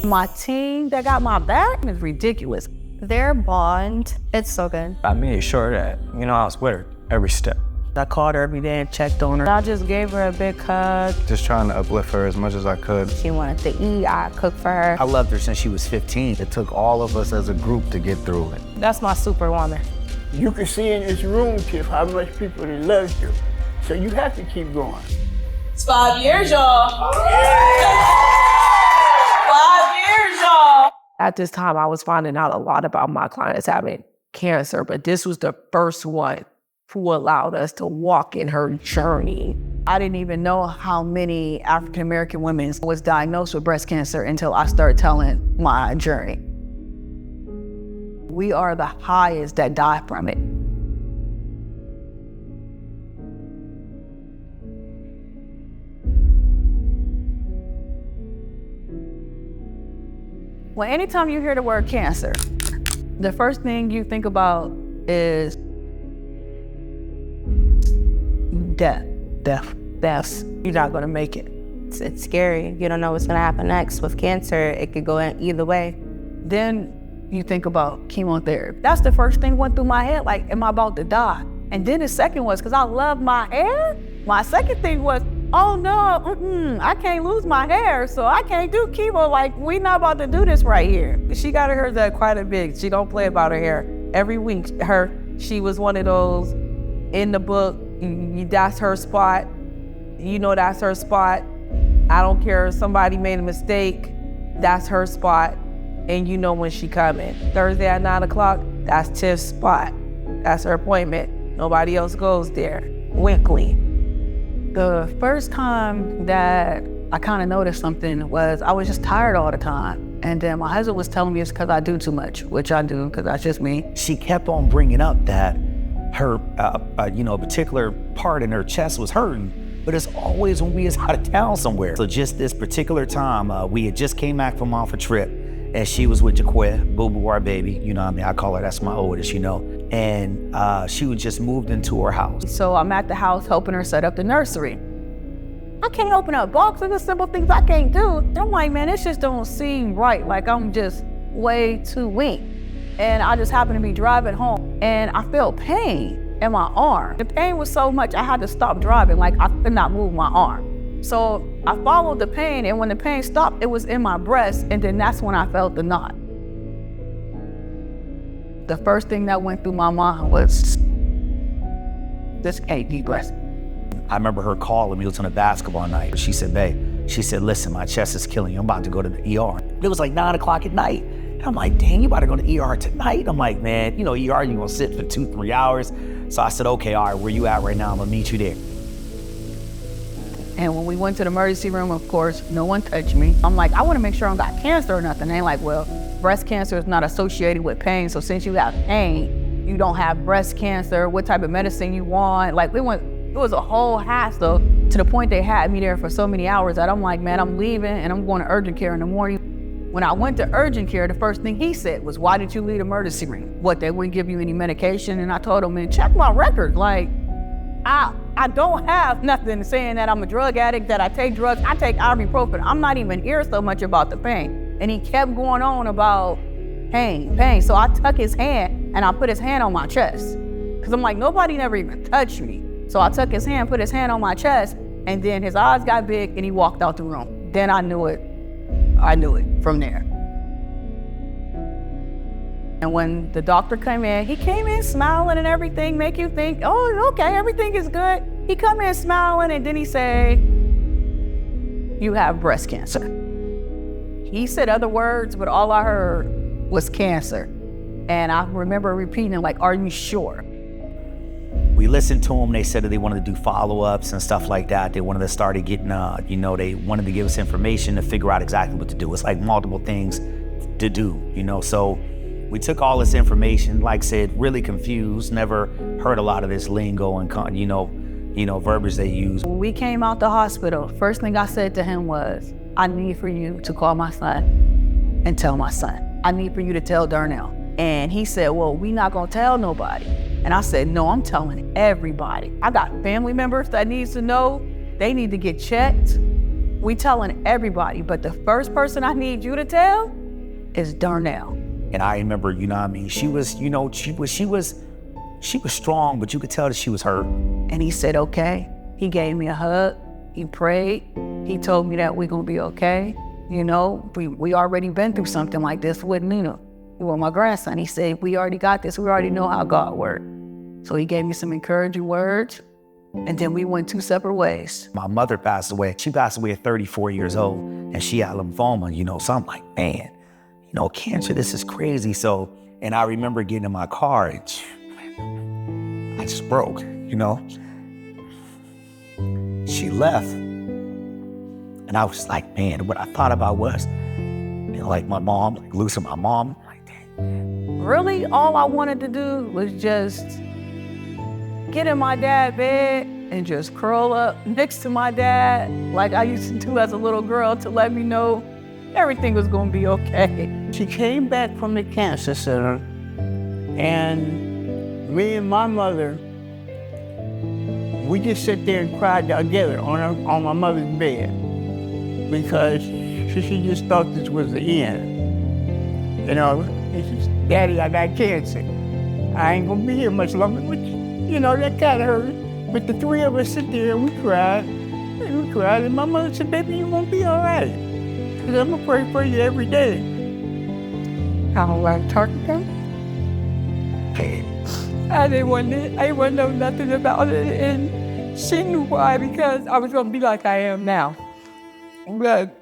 My team that got my back is ridiculous. Their bond, it's so good. I made sure that, I was with her every step. I called her every day and checked on her. I just gave her a big hug. Just trying to uplift her as much as I could. She wanted to eat, I cooked for her. I loved her since she was 15. It took all of us as a group to get through it. That's my superwoman. You can see in this room, Tiff, how much people they love you. So you have to keep going. It's 5 years, y'all. 5 years, y'all. At this time, I was finding out a lot about my clients having cancer, but this was the first one who allowed us to walk in her journey. I didn't even know how many African-American women was diagnosed with breast cancer until I started telling my journey. We are the highest that die from it. Well, anytime you hear the word cancer, the first thing you think about is death. You're not gonna make it. It's scary. You don't know what's gonna happen next. With cancer, it could go in either way. Then you think about chemotherapy. That's the first thing went through my head, like, am I about to die? And then the second was, because I love my hair, my second thing was, oh no, I can't lose my hair, so I can't do chemo, like, we not about to do this right here. She got her that quite a bit. She don't play about her hair. Every week, she was one of those in the book, that's her spot, that's her spot. I don't care if somebody made a mistake, that's her spot. And when she coming. Thursday at 9 o'clock, that's Tiff's spot. That's her appointment. Nobody else goes there. Winkley. The first time that I kind of noticed something was I was just tired all the time. And then my husband was telling me it's because I do too much, which I do, because that's just me. She kept on bringing up that her, a particular part in her chest was hurting, but it's always when we was out of town somewhere. So just this particular time, we had just came back from off a trip, and she was with Jaquia, Boo Boo, our baby. I call her, that's my oldest, And she was just moved into her house. So I'm at the house helping her set up the nursery. I can't open up boxes, the simple things I can't do. And I'm like, man, this just don't seem right. Like, I'm just way too weak. And I just happened to be driving home, and I felt pain in my arm. The pain was so much, I had to stop driving. Like, I could not move my arm. So I followed the pain, and when the pain stopped, it was in my breast, and then that's when I felt the knot. The first thing that went through my mind was, this can't be breast. I remember her calling me, it was on a basketball night. She said, babe, listen, my chest is killing you. I'm about to go to the ER. It was like 9 o'clock at night. And I'm like, dang, you about to go to the ER tonight? I'm like, man, ER, you gonna sit for 2-3 hours. So I said, okay, all right, where you at right now? I'm gonna meet you there. And when we went to the emergency room, of course, no one touched me. I'm like, I wanna make sure I don't got cancer or nothing. They like, well, breast cancer is not associated with pain. So since you have pain, you don't have breast cancer. What type of medicine you want? Like, it was a whole hassle to the point they had me there for so many hours that I'm like, man, I'm leaving and I'm going to urgent care in the morning. When I went to urgent care, the first thing he said was, why did you leave the emergency room? What, they wouldn't give you any medication? And I told him, man, check my record. Like, I don't have nothing saying that I'm a drug addict, that I take drugs. I take ibuprofen. I'm not even here so much about the pain. And he kept going on about pain. So I took his hand and I put his hand on my chest. Cause I'm like, nobody never even touched me. So I took his hand, put his hand on my chest, and then his eyes got big and he walked out the room. Then I knew it from there. And when the doctor came in, he came in smiling and everything, make you think, oh, okay, everything is good. He come in smiling and then he said, you have breast cancer. He said other words, but all I heard was cancer. And I remember repeating, like, are you sure? We listened to them. They said that they wanted to do follow-ups and stuff like that. They wanted to start getting, they wanted to give us information to figure out exactly what to do. It's like multiple things to do, So we took all this information, like I said, really confused, never heard a lot of this lingo and, verbiage they use. When we came out the hospital, first thing I said to him was, I need for you to call my son and tell my son. I need for you to tell Darnell. And he said, well, we not gonna tell nobody. And I said, no, I'm telling everybody. I got family members that needs to know. They need to get checked. We telling everybody, but the first person I need you to tell is Darnell. And I remember, you know what I mean, she was strong, but you could tell that she was hurt. And he said, okay. He gave me a hug. He prayed. He told me that we're gonna be okay. You know, we already been through something like this with Nina, with my grandson. He said, we already got this. We already know how God works. So he gave me some encouraging words, and then we went two separate ways. My mother passed away. She passed away at 34 years old, and she had lymphoma, you know, so I'm like, man, you know, cancer, this is crazy. So, and I remember getting in my car, and I just broke, you know. She left, and I was like, man, what I thought about was, you know, like my mom, like losing my mom. Like, dang. Really, all I wanted to do was just get in my dad's bed and just curl up next to my dad like I used to do as a little girl to let me know everything was gonna be okay. She came back from the cancer center, and me and my mother, we just sat there and cried together on my mother's bed because she just thought this was the end. You know, she said, Daddy, I got cancer. I ain't gonna be here much longer. But, you know, that kind of hurt. But the three of us sit there and we cried. And my mother said, baby, you gonna be all right. Because I'm gonna pray for you every day. I don't like talking to him. I didn't want to know nothing about it, and she knew why, because I was gonna be like I am now. But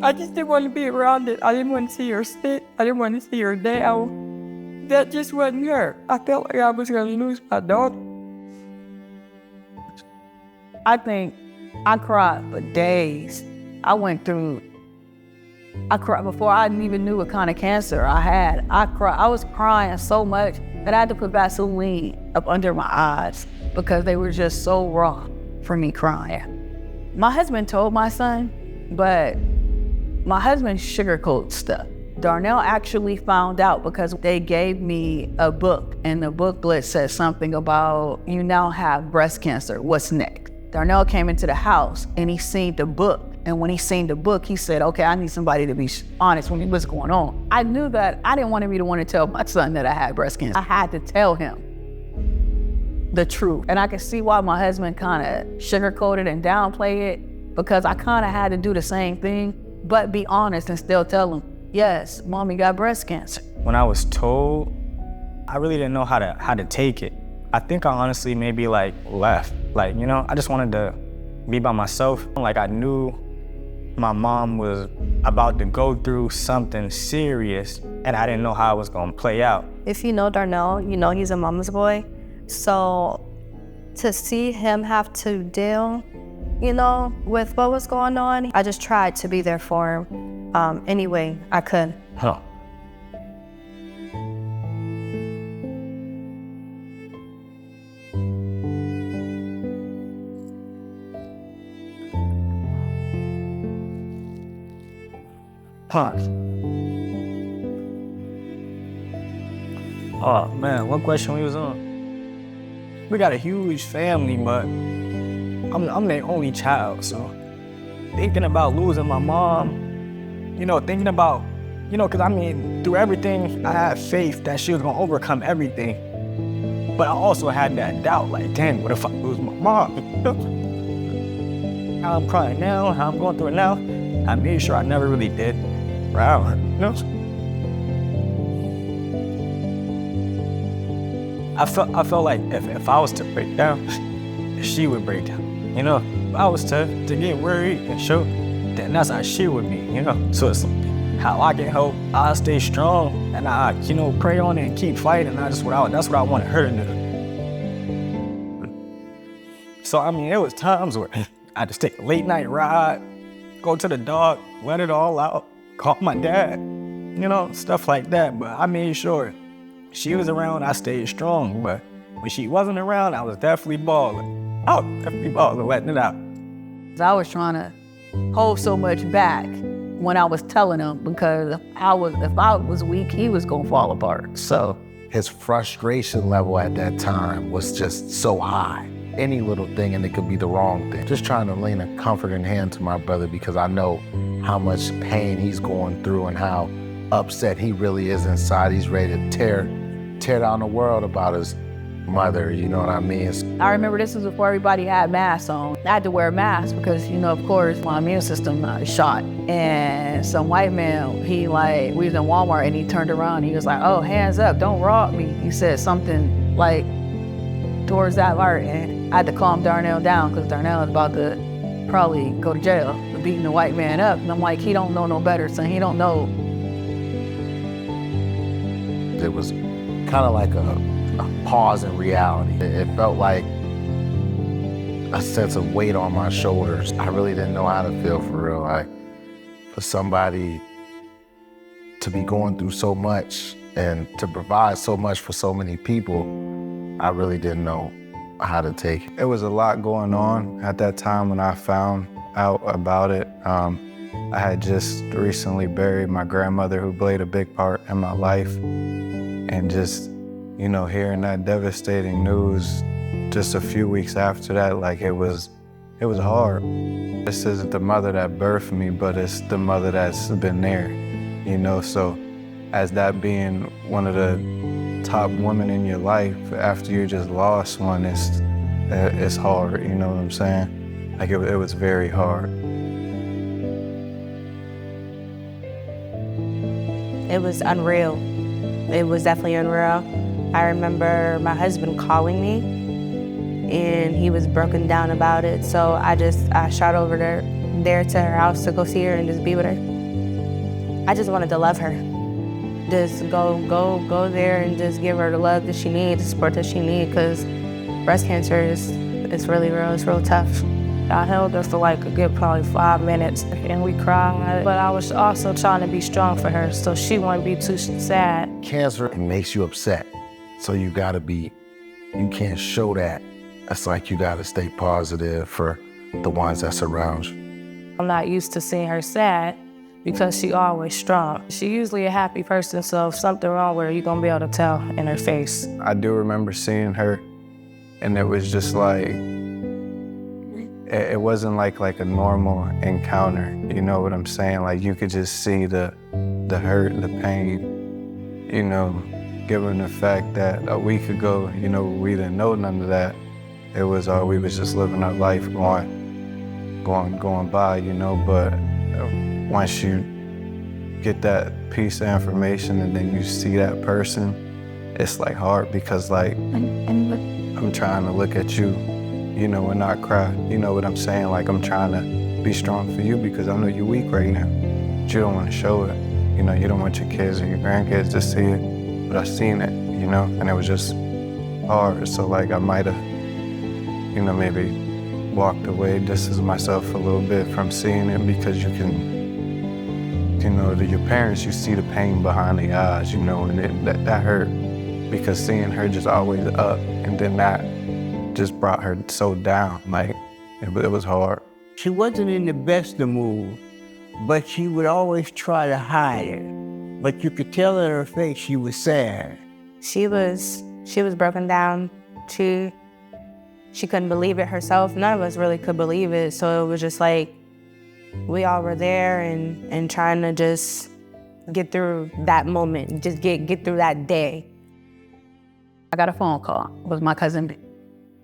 I just didn't want to be around it. I didn't want to see her sick. I didn't want to see her down. That just wasn't her. I felt like I was gonna lose my daughter. I think I cried for days. I cried before I even knew what kind of cancer I had. I was crying so much that I had to put Vaseline up under my eyes because they were just so raw for me crying. My husband told my son, but my husband sugarcoats stuff. Darnell actually found out because they gave me a book, and the booklet said something about, you now have breast cancer, what's next? Darnell came into the house and he seen the book. And when he seen the book, he said, okay, I need somebody to be honest with me, what's going on. I knew that I didn't want to be the one to tell my son that I had breast cancer. I had to tell him the truth. And I could see why my husband kind of sugarcoated and downplayed it, because I kind of had to do the same thing, but be honest and still tell him, yes, mommy got breast cancer. When I was told, I really didn't know how to take it. I think I honestly maybe like left. Like, you know, I just wanted to be by myself. Like I knew my mom was about to go through something serious, and I didn't know how it was gonna play out. If you know Darnell, you know he's a mama's boy. So to see him have to deal, you know, with what was going on, I just tried to be there for him any way I could. Huh. Oh man, what question we was on? We got a huge family, but I'm the only child, so thinking about losing my mom, you know, thinking about, you know, cause I mean, through everything, I had faith that she was gonna overcome everything. But I also had that doubt, like, dang, what if I lose my mom? How I'm crying now, how I'm going through it now, I made sure I never really did. Wow, you know? I felt like if I was to break down, she would break down. You know, if I was to get worried and show, then that's how she would be, you know? So it's how I can help, I stay strong, and I, you know, pray on it and keep fighting. That's what I wanted her to do. So, I mean, it was times where I had to take a late night ride, go to the dog, let it all out, call my dad, you know, stuff like that. But I made sure she was around, I stayed strong. But when she wasn't around, I was definitely balling. I was definitely balling, letting it out. I was trying to hold so much back when I was telling him, because if I was weak, he was gonna fall apart. So His frustration level at that time was just so high. any little thing and it could be the wrong thing. Just trying to lend a comforting hand to my brother because I know how much pain he's going through and how upset he really is inside. He's ready to tear down the world about his mother, you know what I mean? I remember this was before everybody had masks on. I had to wear a mask because, you know, of course, my immune system is shot. And some white man, we was in Walmart and he turned around and he was like, oh, hands up, don't rob me. He said something like towards that part, and I had to calm Darnell down because Darnell is about to probably go to jail for beating the white man up. And I'm like, he don't know no better, son. He don't know. It was kind of like a pause in reality. It felt like a sense of weight on my shoulders. I really didn't know how to feel for real. Like, for somebody to be going through so much and to provide so much for so many people, I really didn't know how to take it. It was a lot going on at that time when I found out about it. I had just recently buried my grandmother who played a big part in my life. And just, you know, hearing that devastating news just a few weeks after that, like it was hard. This isn't the mother that birthed me, but it's the mother that's been there, you know? So as that being one of the top women in your life, after you just lost one, it's hard, you know what I'm saying? Like it was very hard. It was unreal. It was definitely unreal. I remember my husband calling me and he was broken down about it. So I shot over there to her house to go see her and just be with her. I just wanted to love her. Just go there and just give her the love that she needs, the support that she needs, because breast cancer is really real, it's real tough. I held her for like a good probably 5 minutes and we cried, but I was also trying to be strong for her so she wouldn't be too sad. Cancer, it makes you upset. So you can't show that. It's like you gotta stay positive for the ones that surround you. I'm not used to seeing her sad because she always strong. She usually a happy person, so if something wrong with her, you're gonna be able to tell in her face. I do remember seeing her and it was just like, it wasn't like a normal encounter, you know what I'm saying? Like you could just see the hurt, the pain, you know, given the fact that a week ago, you know, we didn't know none of that. It was, we was just living our life going by, you know, but once you get that piece of information and then you see that person, it's like hard because like, I'm trying to look at you, you know, and not cry. You know what I'm saying? Like I'm trying to be strong for you because I know you're weak right now. But you don't want to show it. You know, you don't want your kids or your grandkids to see it. But I seen it, you know, and it was just hard. So like I might have, you know, maybe walked away, distanced myself a little bit from seeing it because you can, you know, to your parents, you see the pain behind the eyes, you know, and that hurt because seeing her just always up and then that just brought her so down, like, it was hard. She wasn't in the best of mood, but she would always try to hide it. But you could tell in her face she was sad. She was broken down. She couldn't believe it herself. None of us really could believe it. So it was just like, we all were there and trying to just get through that moment, just get through that day. I got a phone call. It was my cousin.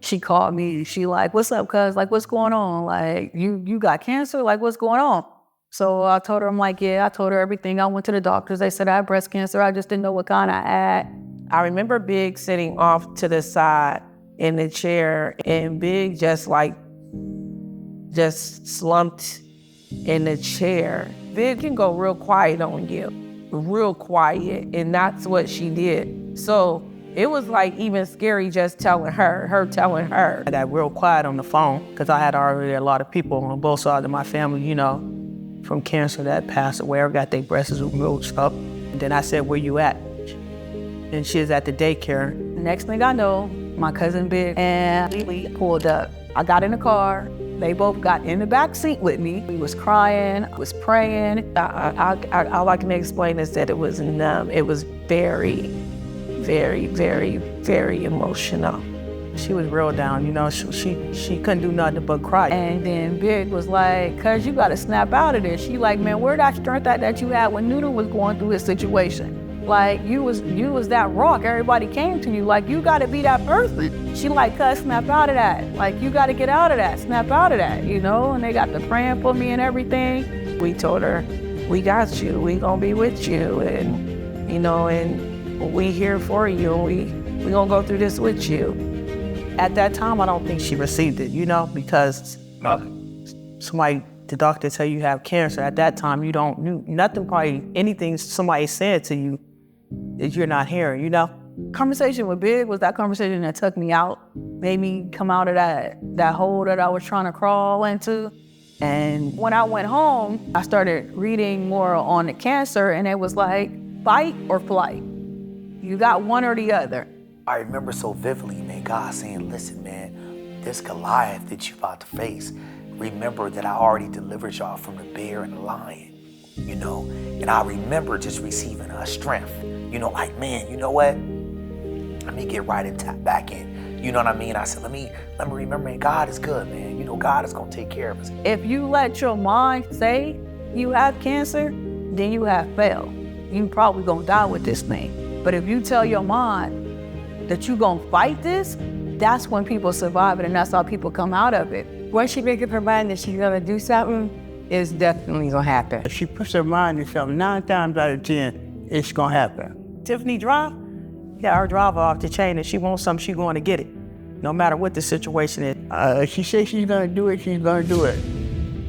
She called me. She like, what's up, cuz? Like, what's going on? Like, you got cancer? Like, what's going on? So I told her, I'm like, yeah, I told her everything. I went to the doctors. They said I had breast cancer. I just didn't know what kind I had. I remember Big sitting off to the side in the chair and Big just slumped in the chair. Big can go real quiet on you, real quiet, and that's what she did. So it was like even scary just telling her. I got real quiet on the phone because I had already a lot of people on both sides of my family, you know, from cancer that passed away or got their breasts removed up. Then I said, where you at? And she was at the daycare. Next thing I know, my cousin Big and we pulled up. I got in the car. They both got in the back seat with me. We was crying, I was praying. All I can explain is that it was numb. It was very, very, very, very emotional. She was real down, you know, she couldn't do nothing but cry. And then Big was like, cuz you gotta snap out of this. She like, man, where that strength that you had when Noodle was going through his situation? Like, you was that rock. Everybody came to you. Like, you gotta be that person. She like, cuz, snap out of that. Like, you gotta get out of that. Snap out of that, you know? And they got the praying for me and everything. We told her, we got you. We gonna be with you. And, you know, and we here for you. We gonna go through this with you. At that time, I don't think she received it, you know, because somebody, the doctor tell you have cancer. At that time, you don't knew nothing, probably anything somebody said to you that you're not hearing, you know? Conversation with Big was that conversation that took me out, made me come out of that hole that I was trying to crawl into. And when I went home, I started reading more on the cancer, and it was like, fight or flight. You got one or the other. I remember so vividly, man, God saying, listen, man, this Goliath that you about to face, remember that I already delivered y'all from the bear and the lion, you know? And I remember just receiving a strength, you know, like, man, you know what? Let me get right and tap back in. You know what I mean? I said, let me remember, man, God is good, man. You know, God is gonna take care of us. If you let your mind say you have cancer, then you have failed. You probably gonna die with this thing. But if you tell your mind that you gonna fight this, that's when people survive it, and that's how people come out of it. Once she make up her mind that she's gonna do something, it's definitely gonna happen. If she puts her mind to something 9 times out of 10, it's gonna happen. Tiffany drive, yeah, her driver off the chain, and she wants something, she going to get it, no matter what the situation is. She says she's gonna do it, she's gonna do it.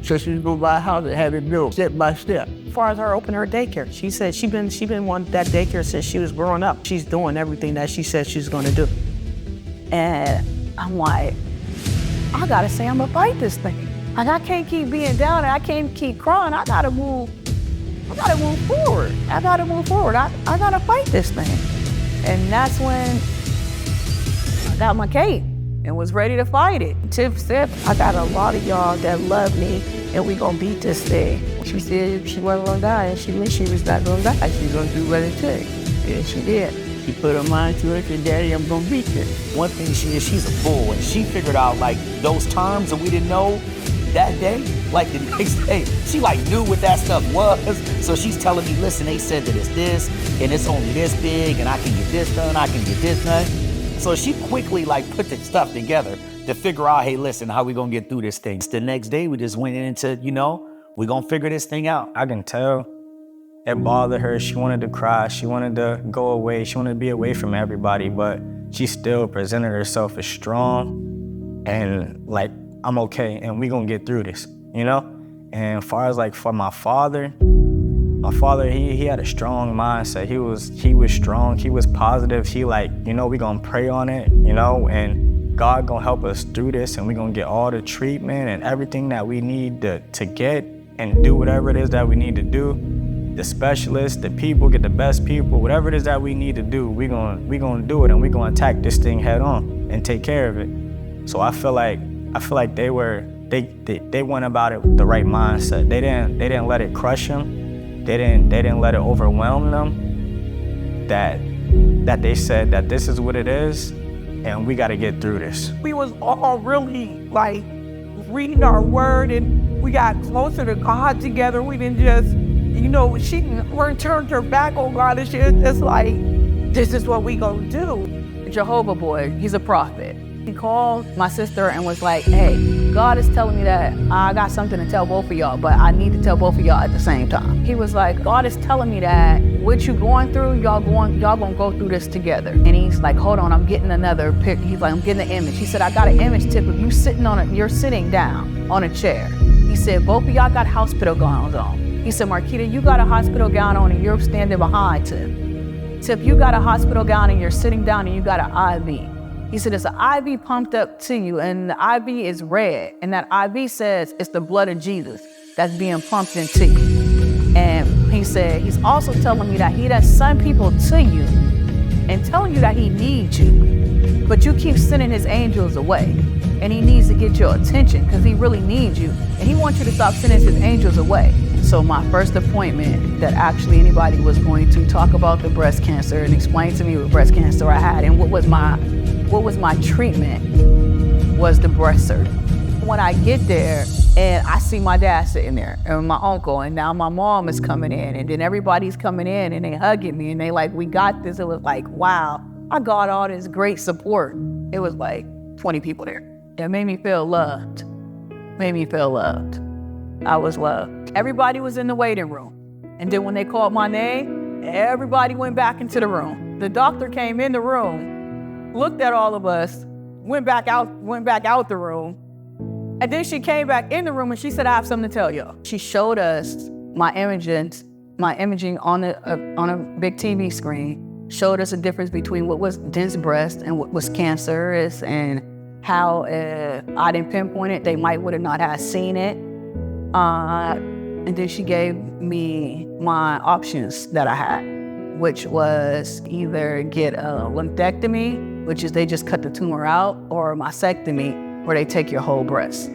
So she's gonna buy a house and have it built step by step. As far as her opening her daycare, she said she been wanting that daycare since she was growing up. She's doing everything that she said she's gonna do. And I'm like, I gotta say I'm gonna fight this thing. Like, I can't keep being down and I can't keep crying. I gotta move forward. I gotta fight this thing. And that's when I got my cape and was ready to fight it. Tiff said, I got a lot of y'all that love me and we gonna beat this thing. She said she wasn't gonna die, and she knew she was not gonna die. She was gonna do what it took, and she did. She put her mind to it, and Daddy, I'm gonna beat this. One thing she's a fool, and she figured out like those terms that we didn't know that day, like the next day, she like knew what that stuff was. So she's telling me, listen, they said that it's this, and it's only this big, and I can get this done, I can get this done. So she quickly like put the stuff together to figure out, hey, listen, how we gonna get through this thing? The next day, we just went into, you know, we gonna figure this thing out. I can tell it bothered her. She wanted to cry. She wanted to go away. She wanted to be away from everybody, but she still presented herself as strong and like, I'm okay and we gonna get through this, you know? And as far as like for my father, he had a strong mindset. He was strong, he was positive. He like, you know, we gonna pray on it, you know, and God gonna help us through this and we gonna get all the treatment and everything that we need to get and do whatever it is that we need to do. The specialists, the people, get the best people, whatever it is that we need to do, we gonna do it and we gonna attack this thing head on and take care of it. So I feel like they went about it with the right mindset. They didn't let it crush them. They didn't let it overwhelm them. That they said that this is what it is and we gotta get through this. We was all really like reading our word and we got closer to God together. We didn't just, you know, she turned her back on God and she was just like, this is what we gonna do. Jehovah boy, he's a prophet. He called my sister and was like, hey, God is telling me that I got something to tell both of y'all, but I need to tell both of y'all at the same time. He was like, God is telling me that what you going through, y'all gonna go through this together. And he's like, hold on, I'm getting another pic. He's like, I'm getting an image. He said, I got an image, Tip, of you you're sitting down on a chair. He said, both of y'all got hospital gowns on. He said, Marquita, you got a hospital gown on and you're standing behind Tip. Tip, you got a hospital gown and you're sitting down and you got an IV. He said, it's an IV pumped up to you and the IV is red. And that IV says it's the blood of Jesus that's being pumped into you. And he said, he's also telling me that he does send people to you and telling you that he needs you. But you keep sending his angels away. And he needs to get your attention because he really needs you. And he wants you to stop sending his angels away. So my first appointment that actually anybody was going to talk about the breast cancer and explain to me what breast cancer I had and what was my what was my treatment was the breast surgery. When I get there and I see my dad sitting there and my uncle, and now my mom is coming in, and then everybody's coming in and they hugging me and they like, we got this. It was like, wow, I got all this great support. It was like 20 people there. It made me feel loved. Made me feel loved. I was loved. Everybody was in the waiting room. And then when they called my name, everybody went back into the room. The doctor came in the room, looked at all of us, went back out the room. And then she came back in the room and she said, I have something to tell you. She showed us my imaging on a big TV screen, showed us the difference between what was dense breast and what was cancerous, and how I didn't pinpoint it, they would have not have seen it. And then she gave me my options that I had, which was either get a lumpectomy, which is they just cut the tumor out, or a mastectomy, where they take your whole breast.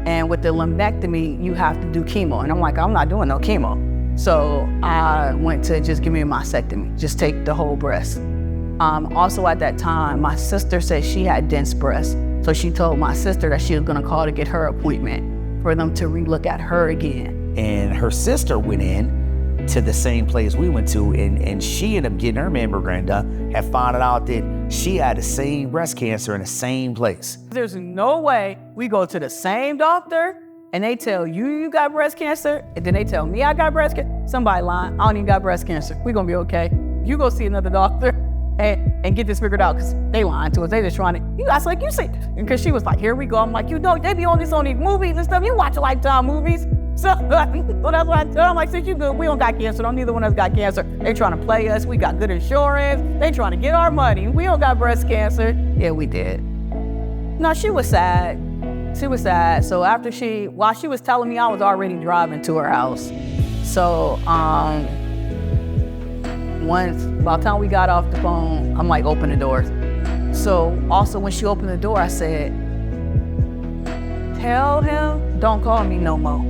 And with the lumpectomy, you have to do chemo. And I'm like, I'm not doing no chemo. So I went to just give me a mastectomy, just take the whole breast. Also at that time, my sister said she had dense breast. So she told my sister that she was gonna call to get her appointment for them to relook at her again. And her sister went in to the same place we went to, and she ended up getting her mammogram done, had found out that she had the same breast cancer in the same place. There's no way we go to the same doctor and they tell you got breast cancer, and then they tell me I got breast cancer. Somebody lying, I don't even got breast cancer. We gonna be okay. You go see another doctor and get this figured out, because they lying to us. They just trying to, I was like, you see, because she was like, here we go. I'm like, you know, they be on these movies and stuff. You watch Lifetime movies. So that's what I tell them. I'm like, since you good, we don't got cancer. Don't neither one of us got cancer. They trying to play us. We got good insurance. They trying to get our money. We don't got breast cancer. Yeah, we did. No, she was sad. She was sad. So while she was telling me, I was already driving to her house. So by the time we got off the phone, I'm like, open the door. So also when she opened the door, I said, tell him, don't call me no more.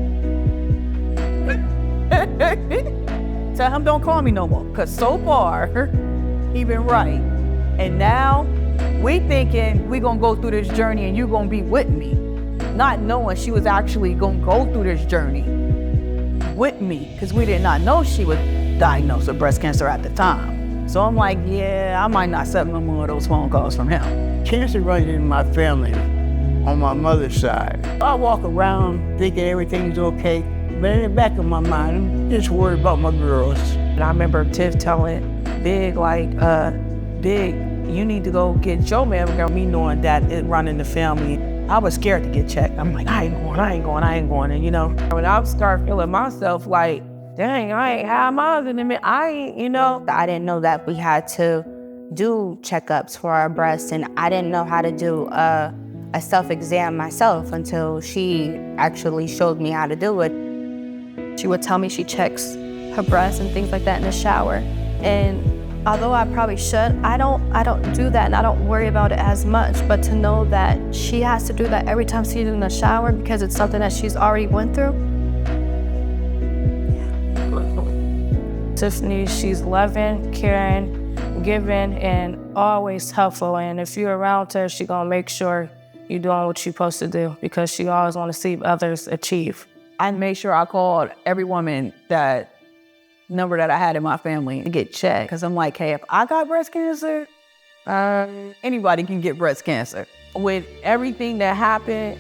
Tell him don't call me no more. Cause so far, he been right. And now we thinking we gonna go through this journey and you gonna be with me. Not knowing she was actually gonna go through this journey with me, because we did not know she was diagnosed with breast cancer at the time. So I'm like, yeah, I might not accept no more of those phone calls from him. Cancer runs in my family on my mother's side. I walk around thinking everything's okay, but in the back of my mind, I'm just worried about my girls. And I remember Tiff telling Big, Big, you need to go get your mammogram. Me knowing that it running the family, I was scared to get checked. I'm like, I ain't going. And you know, when I start feeling myself like, dang, I ain't had my other than me. I didn't know that we had to do checkups for our breasts, and I didn't know how to do a self-exam myself until she actually showed me how to do it. She would tell me she checks her breasts and things like that in the shower. And although I probably should, I don't do that, and I don't worry about it as much. But to know that she has to do that every time she's in the shower because it's something that she's already went through. Tiffany, she's loving, caring, giving, and always helpful. And if you're around her, she's gonna make sure you're doing what you're supposed to do, because she always wanna see others achieve. I made sure I called every woman that number that I had in my family to get checked. Because I'm like, hey, if I got breast cancer, anybody can get breast cancer. With everything that happened,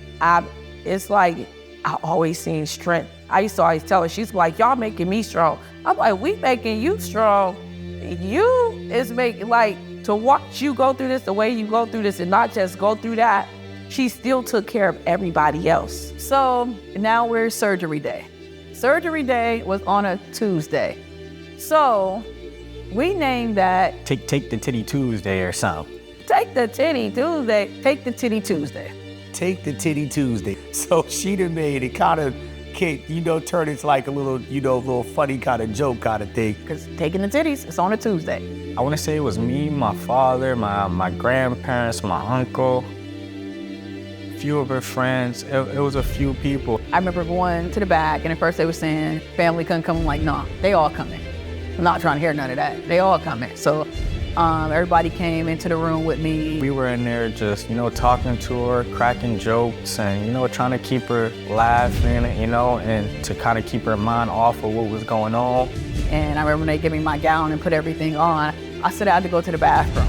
it's like I always seen strength. I used to always tell her, she's like, y'all making me strong. I'm like, we making you strong. You is making, like, to watch you go through this, the way you go through this, and not just go through that, she still took care of everybody else. So now we're surgery day. Surgery day was on a Tuesday. So we named that Take the Titty Tuesday or something. Take the Titty Tuesday. Take the Titty Tuesday. Take the Titty Tuesday. So she done made it kind of, turn into like a little, little funny kind of joke kind of thing. Because taking the titties, it's on a Tuesday. I want to say it was me, my father, my grandparents, my uncle, a few of her friends. It was a few people. I remember going to the back, and at first they were saying family couldn't come. I'm like, no, they all coming. I'm not trying to hear none of that. They all coming. So Everybody came into the room with me. We were in there just, talking to her, cracking jokes and, trying to keep her laughing, and to kind of keep her mind off of what was going on. And I remember when they gave me my gown and put everything on, I said I had to go to the bathroom.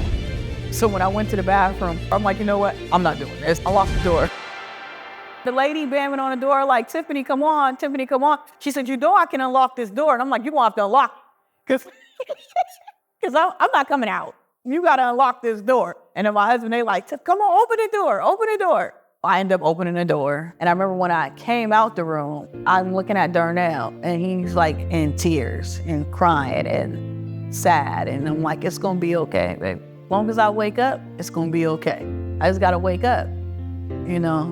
So when I went to the bathroom, I'm like, you know what? I'm not doing this. I locked the door. The lady banging on the door like, Tiffany, come on, Tiffany, come on. She said, you know I can unlock this door. And I'm like, you're going to have to unlock it. Because I'm not coming out. You got to unlock this door. And then my husband, they like, come on, open the door, open the door. I end up opening the door. And I remember when I came out the room, I'm looking at Darnell, and he's like in tears and crying and sad. And I'm like, it's going to be okay, baby. As long as I wake up, it's going to be okay. I just got to wake up,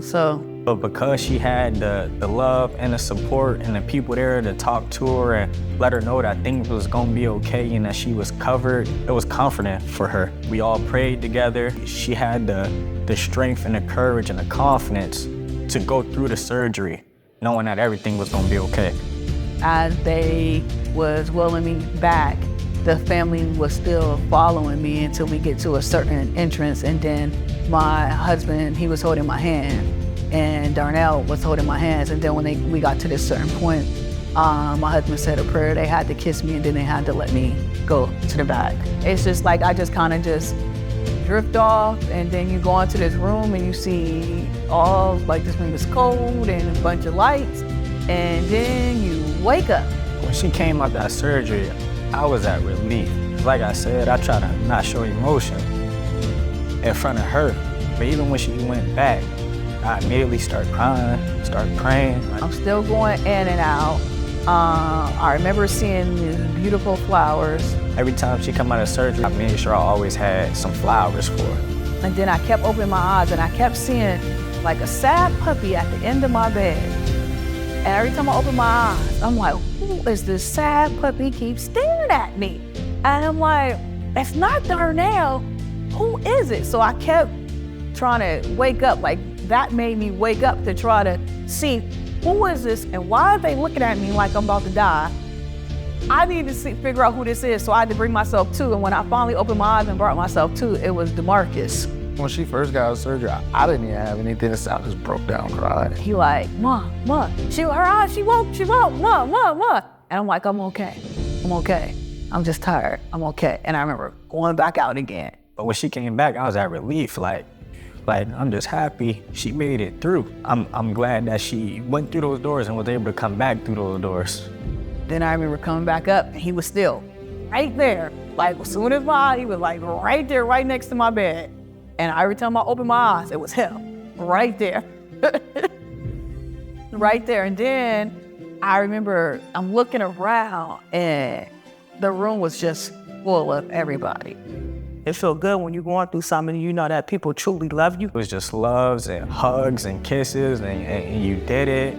so. But because she had the love and the support and the people there to talk to her and let her know that things was gonna be okay and that she was covered, it was comforting for her. We all prayed together. She had the strength and the courage and the confidence to go through the surgery, knowing that everything was gonna be okay. As they was willing me back, the family was still following me until we get to a certain entrance, and then my husband, he was holding my hand. And Darnell was holding my hands. And then when we got to this certain point, my husband said a prayer. They had to kiss me, and then they had to let me go to the back. It's just like I just kind of just drift off, and then you go into this room and you see all, like this room is cold and a bunch of lights, and then you wake up. When she came out that surgery, I was at relief. Like I said, I try to not show emotion in front of her. But even when she went back, I immediately start crying, start praying. I'm still going in and out. I remember seeing these beautiful flowers. Every time she come out of surgery, I made sure I always had some flowers for her. And then I kept opening my eyes, and I kept seeing like a sad puppy at the end of my bed. And every time I open my eyes, I'm like, who is this sad puppy keeps staring at me? And I'm like, it's not Darnell. Who is it? So I kept trying to wake up. Like, that made me wake up to try to see who is this and why are they looking at me like I'm about to die? I need to figure out who this is, so I had to bring myself to. And when I finally opened my eyes and brought myself to, it was DeMarcus. When she first got out of surgery, I didn't even have anything to say. I just broke down crying. He like, Mom, her eyes, she woke, Mom. And I'm like, I'm okay. I'm just tired, I'm okay. And I remember going back out again. But when she came back, I was at relief, like I'm just happy she made it through. I'm glad that she went through those doors and was able to come back through those doors. Then I remember coming back up, and he was still right there. Like, as soon as he was like right there, right next to my bed. And every time I opened my eyes, it was him, right there. Right there. And then I remember I'm looking around, and the room was just full of everybody. It felt good when you're going through something and you know that people truly love you. It was just loves and hugs and kisses, and you did it,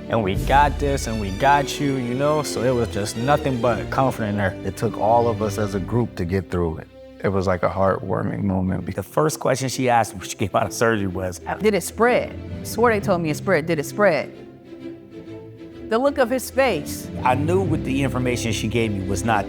and we got this and we got you, so it was just nothing but comforting her. It took all of us as a group to get through it. It was like a heartwarming moment. The first question she asked when she came out of surgery was, did it spread? I swore they told me it spread. Did it spread? The look of his face. I knew what the information she gave me was not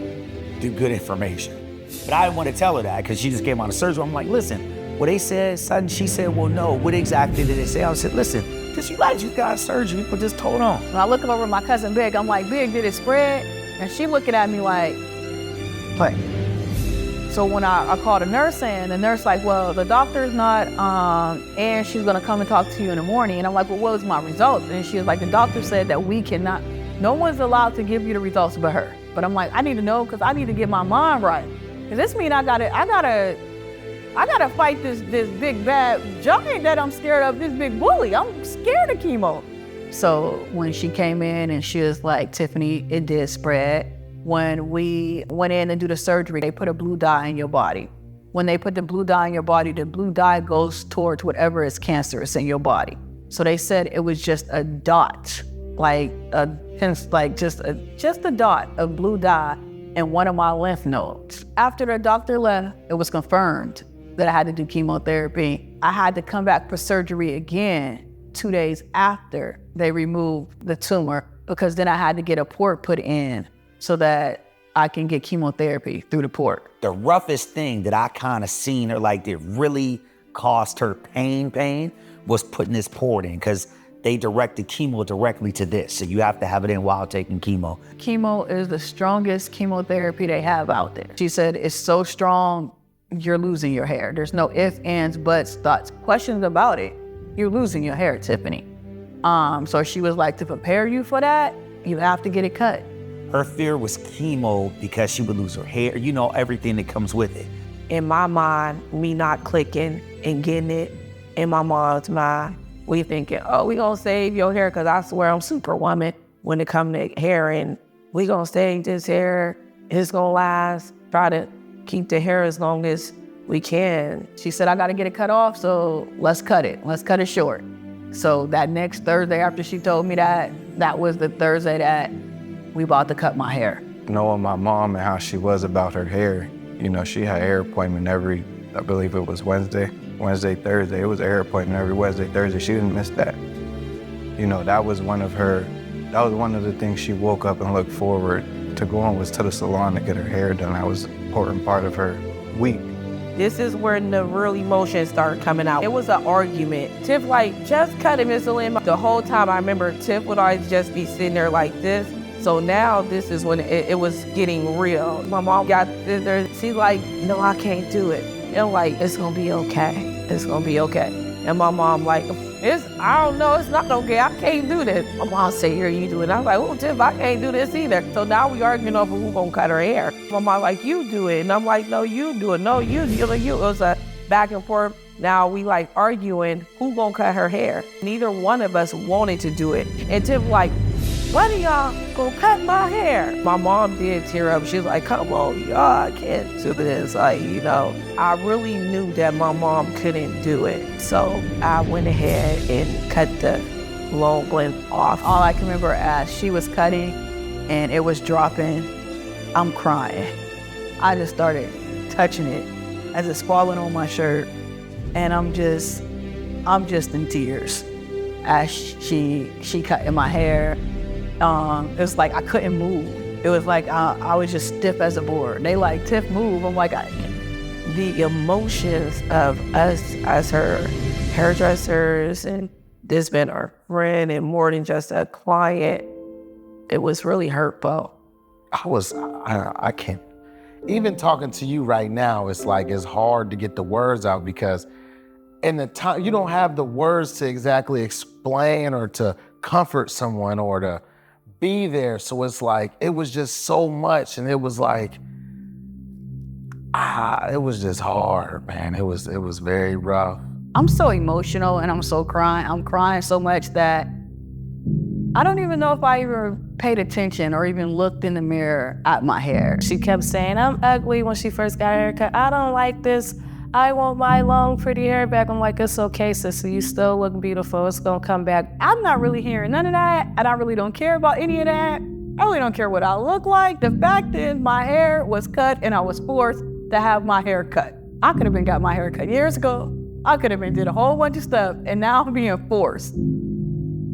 the good information. But I didn't want to tell her that because she just came out of surgery. I'm like, listen, what they said, son, she said, well, no, what exactly did they say? I said, listen, just you got out of surgery, but just hold on. When I look over my cousin Big, I'm like, Big, did it spread? And she looking at me like, what? So when I called a nurse in, the nurse like, well, the doctor's not, and she's gonna come and talk to you in the morning. And I'm like, well, what was my results? And she was like, the doctor said that we cannot, no one's allowed to give you the results but her. But I'm like, I need to know because I need to get my mind right. Cause this means I gotta fight this big bad giant that I'm scared of, this big bully. I'm scared of chemo. So when she came in and she was like, Tiffany, it did spread. When we went in and do the surgery, they put a blue dye in your body. When they put the blue dye in your body, the blue dye goes towards whatever is cancerous in your body. So they said it was just a dot, just a dot of blue dye in one of my lymph nodes. After the doctor left, it was confirmed that I had to do chemotherapy. I had to come back for surgery again 2 days after they removed the tumor, because then I had to get a port put in so that I can get chemotherapy through the port. The roughest thing that I kind of seen her like that really caused her pain was putting this port in, because they directed chemo directly to this. So you have to have it in while taking chemo. Chemo is the strongest chemotherapy they have out there. She said it's so strong, you're losing your hair. There's no ifs, ands, buts, thoughts, questions about it. You're losing your hair, Tiffany. So she was like, to prepare you for that, you have to get it cut. Her fear was chemo because she would lose her hair, you know, everything that comes with it. In my mind, me not clicking and getting it, in my mom's mind, we thinking, oh, we gonna save your hair, because I swear I'm superwoman when it comes to hair, and we gonna save this hair, it's gonna last, try to keep the hair as long as we can. She said, I gotta get it cut off, so let's cut it short. So that next Thursday after she told me that was the Thursday that we about to cut my hair. Knowing my mom and how she was about her hair, you know, she had hair appointment every, I believe it was Wednesday, Thursday. It was a hair appointment every Wednesday, Thursday. She didn't miss that. You know, that was one of the things she woke up and looked forward to going, was to the salon to get her hair done. That was an important part of her week. This is where the real emotions started coming out. It was an argument. Tiff like, just cut it, Miss Lynn. The whole time I remember Tiff would always just be sitting there like this. So now this is when it was getting real. My mom got there, she's like, no, I can't do it. And I'm like, it's gonna be okay. It's gonna be okay. And my mom like, I don't know, it's not okay. I can't do this. My mom say, here, you do it. And I was like, oh, Tiff, I can't do this either. So now we arguing over who's gonna cut her hair. My mom like, you do it. And I'm like, no, you do it. No, you do it. It was a back and forth. Now we like arguing who gonna cut her hair. Neither one of us wanted to do it. And Tiff like, when are y'all gonna cut my hair? My mom did tear up. She was like, come on, y'all, I can't do this. Like, you know, I really knew that my mom couldn't do it. So I went ahead and cut the long length off. All I can remember as she was cutting and it was dropping, I'm crying. I just started touching it as it's falling on my shirt. And I'm just in tears as she cut in my hair. It was like I couldn't move. It was like I was just stiff as a board. They like, Tiff, move. I'm like, the emotions of us as her hairdressers and this been our friend and more than just a client, it was really hurtful. I can't, even talking to you right now, it's like, it's hard to get the words out, because in the time, you don't have the words to exactly explain or to comfort someone or to be there. So it's like, it was just so much, and it was like, it was just hard, man. It was very rough. I'm so emotional and I'm so crying. I'm crying so much that I don't even know if I even paid attention or even looked in the mirror at my hair. She kept saying, I'm ugly when she first got her haircut. I don't like this. I want my long, pretty hair back. I'm like, it's okay, sister. You still look beautiful. It's gonna come back. I'm not really hearing none of that, and I really don't care about any of that. I really don't care what I look like. The fact is, my hair was cut, and I was forced to have my hair cut. I could have been got my hair cut years ago. I could have been did a whole bunch of stuff, and now I'm being forced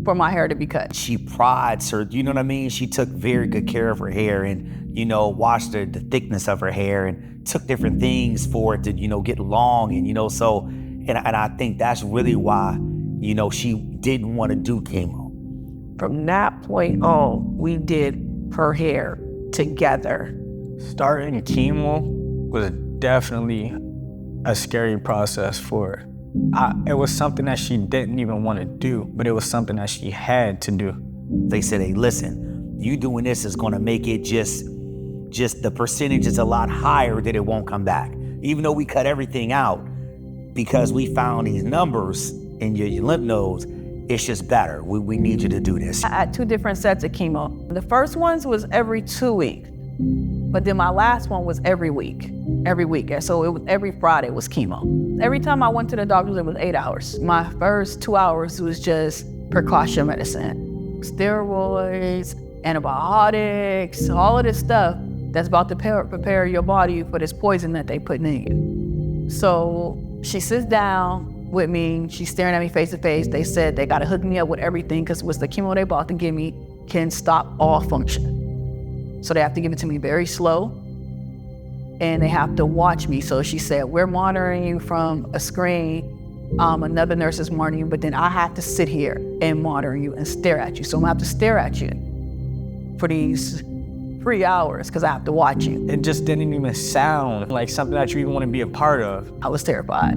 for my hair to be cut. She prides her, you know what I mean? She took very good care of her hair and, you know, watched the thickness of her hair and took different things for it to, you know, get long. And, you know, so, and I think that's really why, you know, she didn't want to do chemo. From that point on, we did her hair together. Starting chemo was definitely a scary process for her. It was something that she didn't even want to do, but it was something that she had to do. They said, hey, listen, you doing this is going to make it just the percentage is a lot higher that it won't come back. Even though we cut everything out, because we found these numbers in your lymph nodes, it's just better. We need you to do this. I had 2 different sets of chemo. The first ones was every 2 weeks, but then my last one was every week. And so it was every Friday was chemo. Every time I went to the doctor, it was 8 hours. My first 2 hours was just precaution medicine, steroids, antibiotics, all of this stuff that's about to prepare your body for this poison that they put in you. So she sits down with me, she's staring at me face to face. They said they gotta hook me up with everything because what's the chemo they about to give me can stop all function. So they have to give it to me very slow, and they have to watch me. So she said, we're monitoring you from a screen. Another nurse is monitoring you, but then I have to sit here and monitor you and stare at you. So I'm gonna have to stare at you for these 3 hours because I have to watch you. It just didn't even sound like something that you even want to be a part of. I was terrified.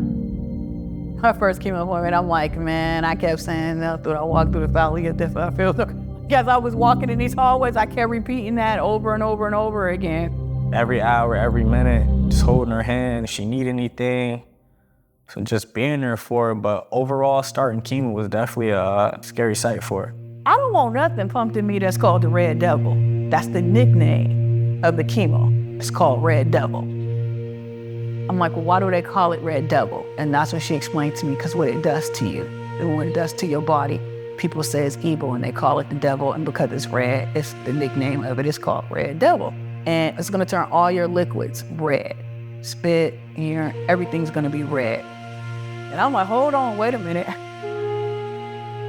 Her first chemo appointment, I'm like, man, I kept saying, I walked through the valley of death, I feel. As I was walking in these hallways, I kept repeating that over and over and over again. Every hour, every minute, just holding her hand. If she need anything, so just being there for her. But overall, starting chemo was definitely a scary sight for her. I don't want nothing pumped in me that's called the Red Devil. That's the nickname of the chemo. It's called Red Devil. I'm like, well, why do they call it Red Devil? And that's when she explained to me, because what it does to you, and what it does to your body, people say it's evil and they call it the devil, and because it's red, it's the nickname of it, it's called Red Devil. And it's gonna turn all your liquids red. Spit, urine, everything's gonna be red. And I'm like, hold on, wait a minute.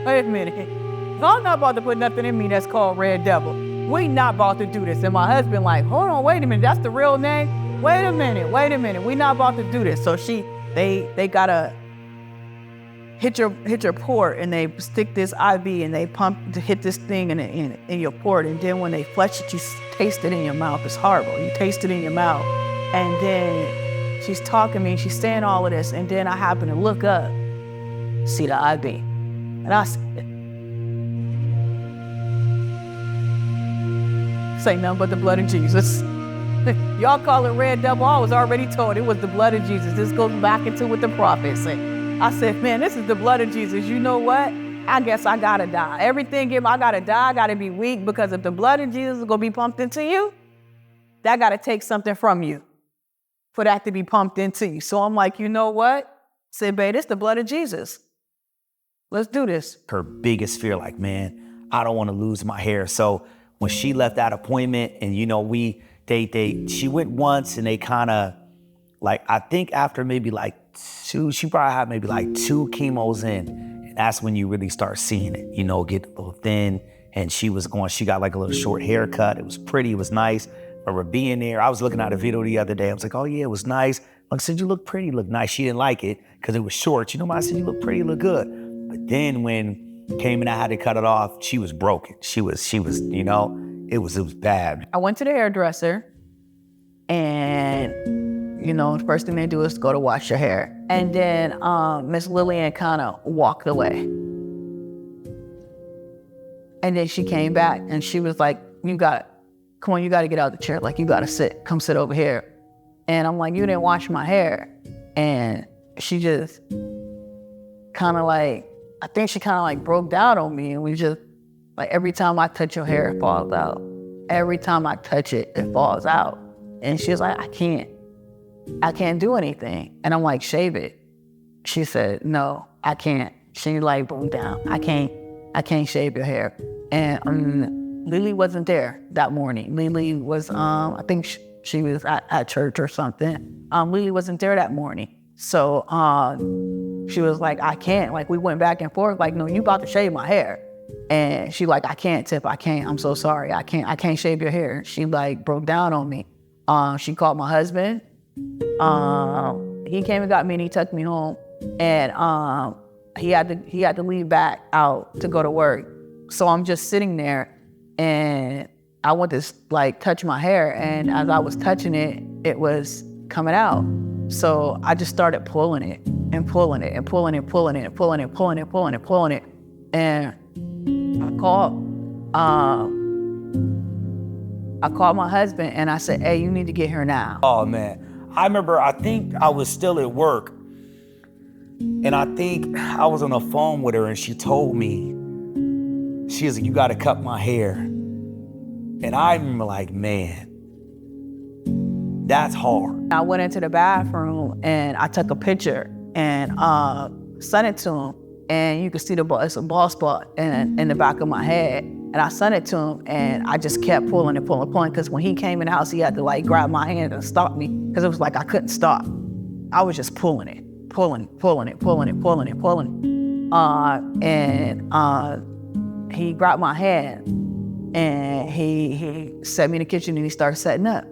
Wait a minute. I'm not about to put nothing in me that's called Red Devil. We not about to do this. And my husband like, hold on, wait a minute, that's the real name? Wait a minute, we not about to do this. So they gotta hit your port, and they stick this IV and they pump to hit this thing in your port, and then when they flush it, you taste it in your mouth. It's horrible. You taste it in your mouth. And then she's talking to me, she's saying all of this, and then I happen to look up, see the IV. And I said, say nothing but the blood of Jesus. Y'all call it Red Devil. I was already told it was the blood of Jesus. This goes back into what the prophet said. I said, man, this is the blood of Jesus. You know what? I guess I gotta die. Everything, I gotta die, I gotta be weak, because if the blood of Jesus is gonna be pumped into you, that gotta take something from you for that to be pumped into you. So I'm like, you know what? I said, babe, this is the blood of Jesus. Let's do this. Her biggest fear, like, man, I don't want to lose my hair. So when she left that appointment, and she went once, and they kind of, like, I think after maybe like she probably had maybe like 2 chemos in, and that's when you really start seeing it, get a little thin. And she got like a little short haircut. It was pretty, it was nice. But her being there, I was looking at a video the other day. I was like, oh yeah, it was nice. Like, I said, you look pretty, you look nice. She didn't like it because it was short. I said, you look pretty, you look good. But then when came and I had to cut it off, she was broken. She was, it was bad. I went to the hairdresser, and the first thing they do is go to wash your hair. And then Miss Lillian kind of walked away. And then she came back, and she was like, come on, you got to get out of the chair. Like, you got to sit. Come sit over here. And I'm like, you didn't wash my hair. And she just kind of like, I think she kind of like broke down on me. And we just, like, every time I touch your hair, it falls out. Every time I touch it, it falls out. And she was like, I can't do anything. And I'm like, shave it. She said, no, I can't. She like broke down. I can't shave your hair. And Lily wasn't there that morning. Lily was, I think she was at church or something. Lily wasn't there that morning. So she was like, I can't. Like, we went back and forth, like, no, you about to shave my hair. And she like, I can't, Tiff, I can't. I'm so sorry. I can't shave your hair. She like broke down on me. She called my husband. He came and got me, and he took me home. And he had to leave back out to go to work. So I'm just sitting there, and I went to like touch my hair, and as I was touching it, it was coming out. So I just started pulling it and pulling it and pulling it, pulling it, pulling it, pulling it, pulling it, pulling it. And I called my husband, and I said, hey, you need to get here now. Oh man, I remember, I think I was still at work, and I think I was on the phone with her, and she told me, she was like, you gotta cut my hair. And I remember like, man, that's hard. I went into the bathroom, and I took a picture and sent it to him. And you could see it's a bald spot in the back of my head. And I sent it to him, and I just kept pulling and pulling and pulling, because when he came in the house, he had to like grab my hand and stop me, because it was like I couldn't stop. I was just pulling it, pulling it, pulling it, pulling it, pulling it, pulling it. And he grabbed my hand, And he set me in the kitchen and he started setting up.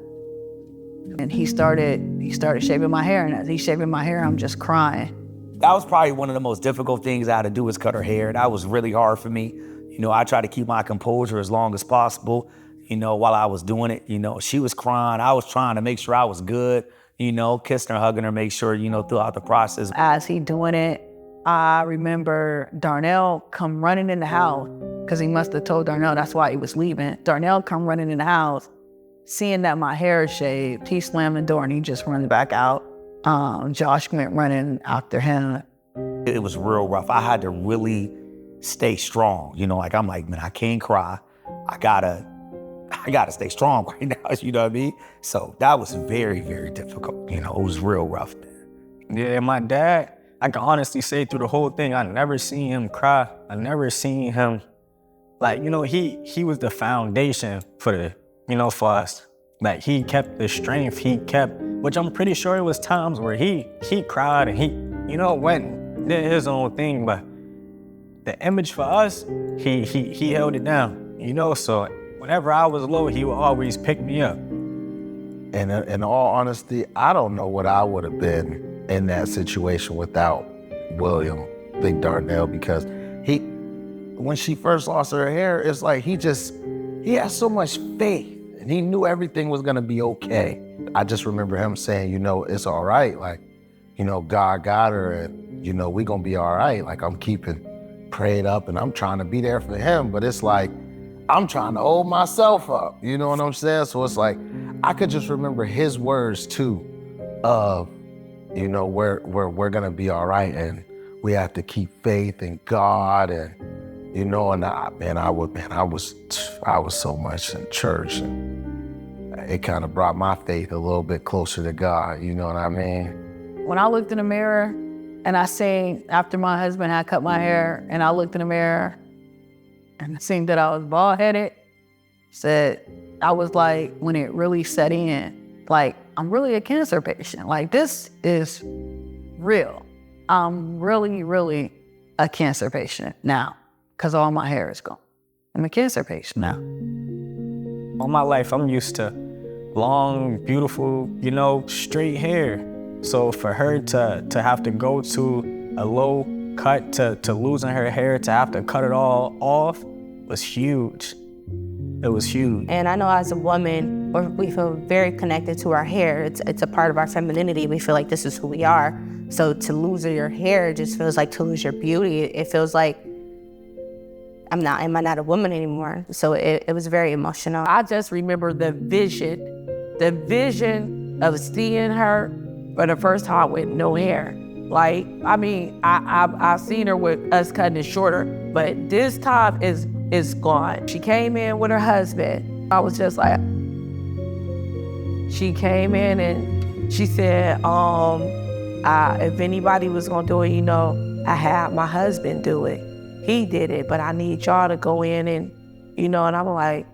And he started shaving my hair, and as he's shaving my hair, I'm just crying. That was probably one of the most difficult things I had to do was cut her hair. That was really hard for me. You know, I tried to keep my composure as long as possible, you know, while I was doing it. You know, she was crying. I was trying to make sure I was good, you know, kissing her, hugging her, make sure, you know, throughout the process. As he doing it, I remember Darnell come running in the house, because he must have told Darnell that's why he was leaving. Darnell come running in the house, seeing that my hair is shaved. He slammed the door and he just runs back out. Josh went running after him. It was real rough. I had to really stay strong. You know, like, I'm like, man, I can't cry. I gotta stay strong right now, you know what I mean? So that was very, very difficult. You know, it was real rough, man. Yeah, my dad, I can honestly say through the whole thing, I never seen him cry. I never seen him, like, you know, he was the foundation for for us. Like, he kept the strength, which I'm pretty sure it was times where he cried and he, you know, went, did his own thing, but the image for us, he held it down, you know, so whenever I was low, he would always pick me up. And in all honesty, I don't know what I would have been in that situation without William, Big Darnell, because when she first lost her hair, it's like he had so much faith and he knew everything was gonna be okay. I just remember him saying, you know, it's all right. Like, you know, God got her and, you know, we gonna be all right. Like, I'm keeping prayed up and I'm trying to be there for him, but it's like, I'm trying to hold myself up. You know what I'm saying? So it's like, I could just remember his words too of, you know, we're gonna be all right and we have to keep faith in God. And, you know, and I was so much in church, and it kind of brought my faith a little bit closer to God, you know what I mean? When I looked in the mirror and I seen, after my husband had cut my hair, and I looked in the mirror and I seen that I was bald-headed, I was like, when it really set in, like, I'm really a cancer patient. Like, this is real. I'm really, really a cancer patient now, because all my hair is gone. I'm a cancer patient now. All my life, I'm used to long, beautiful, you know, straight hair. So for her to have to go to a low cut, to losing her hair, to have to cut it all off was huge. It was huge. And I know as a woman, we feel very connected to our hair. It's a part of our femininity. We feel like this is who we are. So to lose your hair just feels like to lose your beauty. It feels like, am I not a woman anymore? So it was very emotional. I just remember the vision of seeing her for the first time with no hair. Like, I mean, I've seen her with us cutting it shorter, but this time is gone. She came in with her husband. I was just like, she came in and she said, if anybody was gonna do it, you know, I had my husband do it. He did it, but I need y'all to go in and, you know, and I'm like,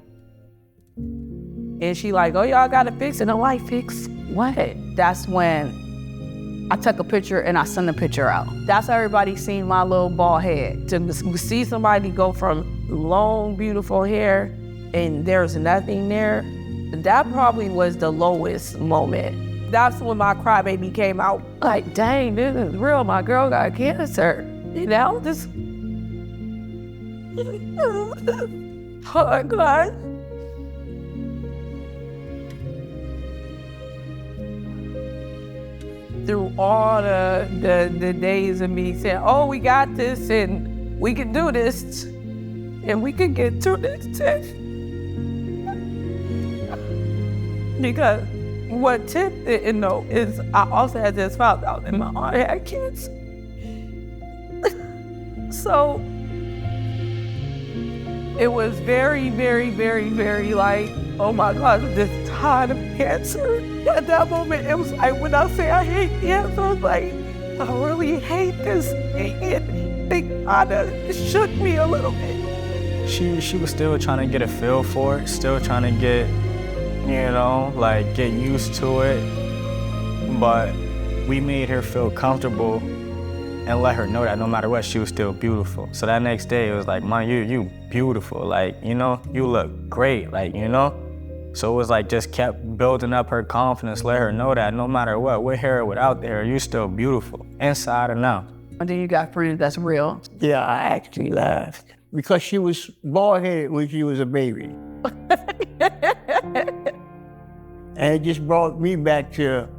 and she like, oh, y'all gotta fix it. I'm like, fix what? That's when I took a picture and I sent the picture out. That's how everybody seen my little bald head. To see somebody go from long, beautiful hair and there's nothing there, that probably was the lowest moment. That's when my crybaby came out. Like, dang, this is real. My girl got cancer. You know, this. Oh my God. Through all the days of me saying, oh, we got this and we can do this and we can get through this test. Because what Tiff didn't know is I also had just found out that my aunt had cancer. So it was very, very, very, very like, oh my God, this tide of cancer. At that moment, it was like, when I say I hate cancer, I was like, I really hate this thing. It kind of shook me a little bit. She was still trying to get a feel for it, still trying to get, you know, like get used to it. But we made her feel comfortable and let her know that no matter what, she was still beautiful. So that next day, it was like, man, you beautiful. Like, you know, you look great, like, you know? So it was like just kept building up her confidence, let her know that no matter what, with hair or without the hair, you still beautiful, inside and out. And then you got friends that's real. Yeah, I actually laughed because she was bald-headed when she was a baby. And it just brought me back to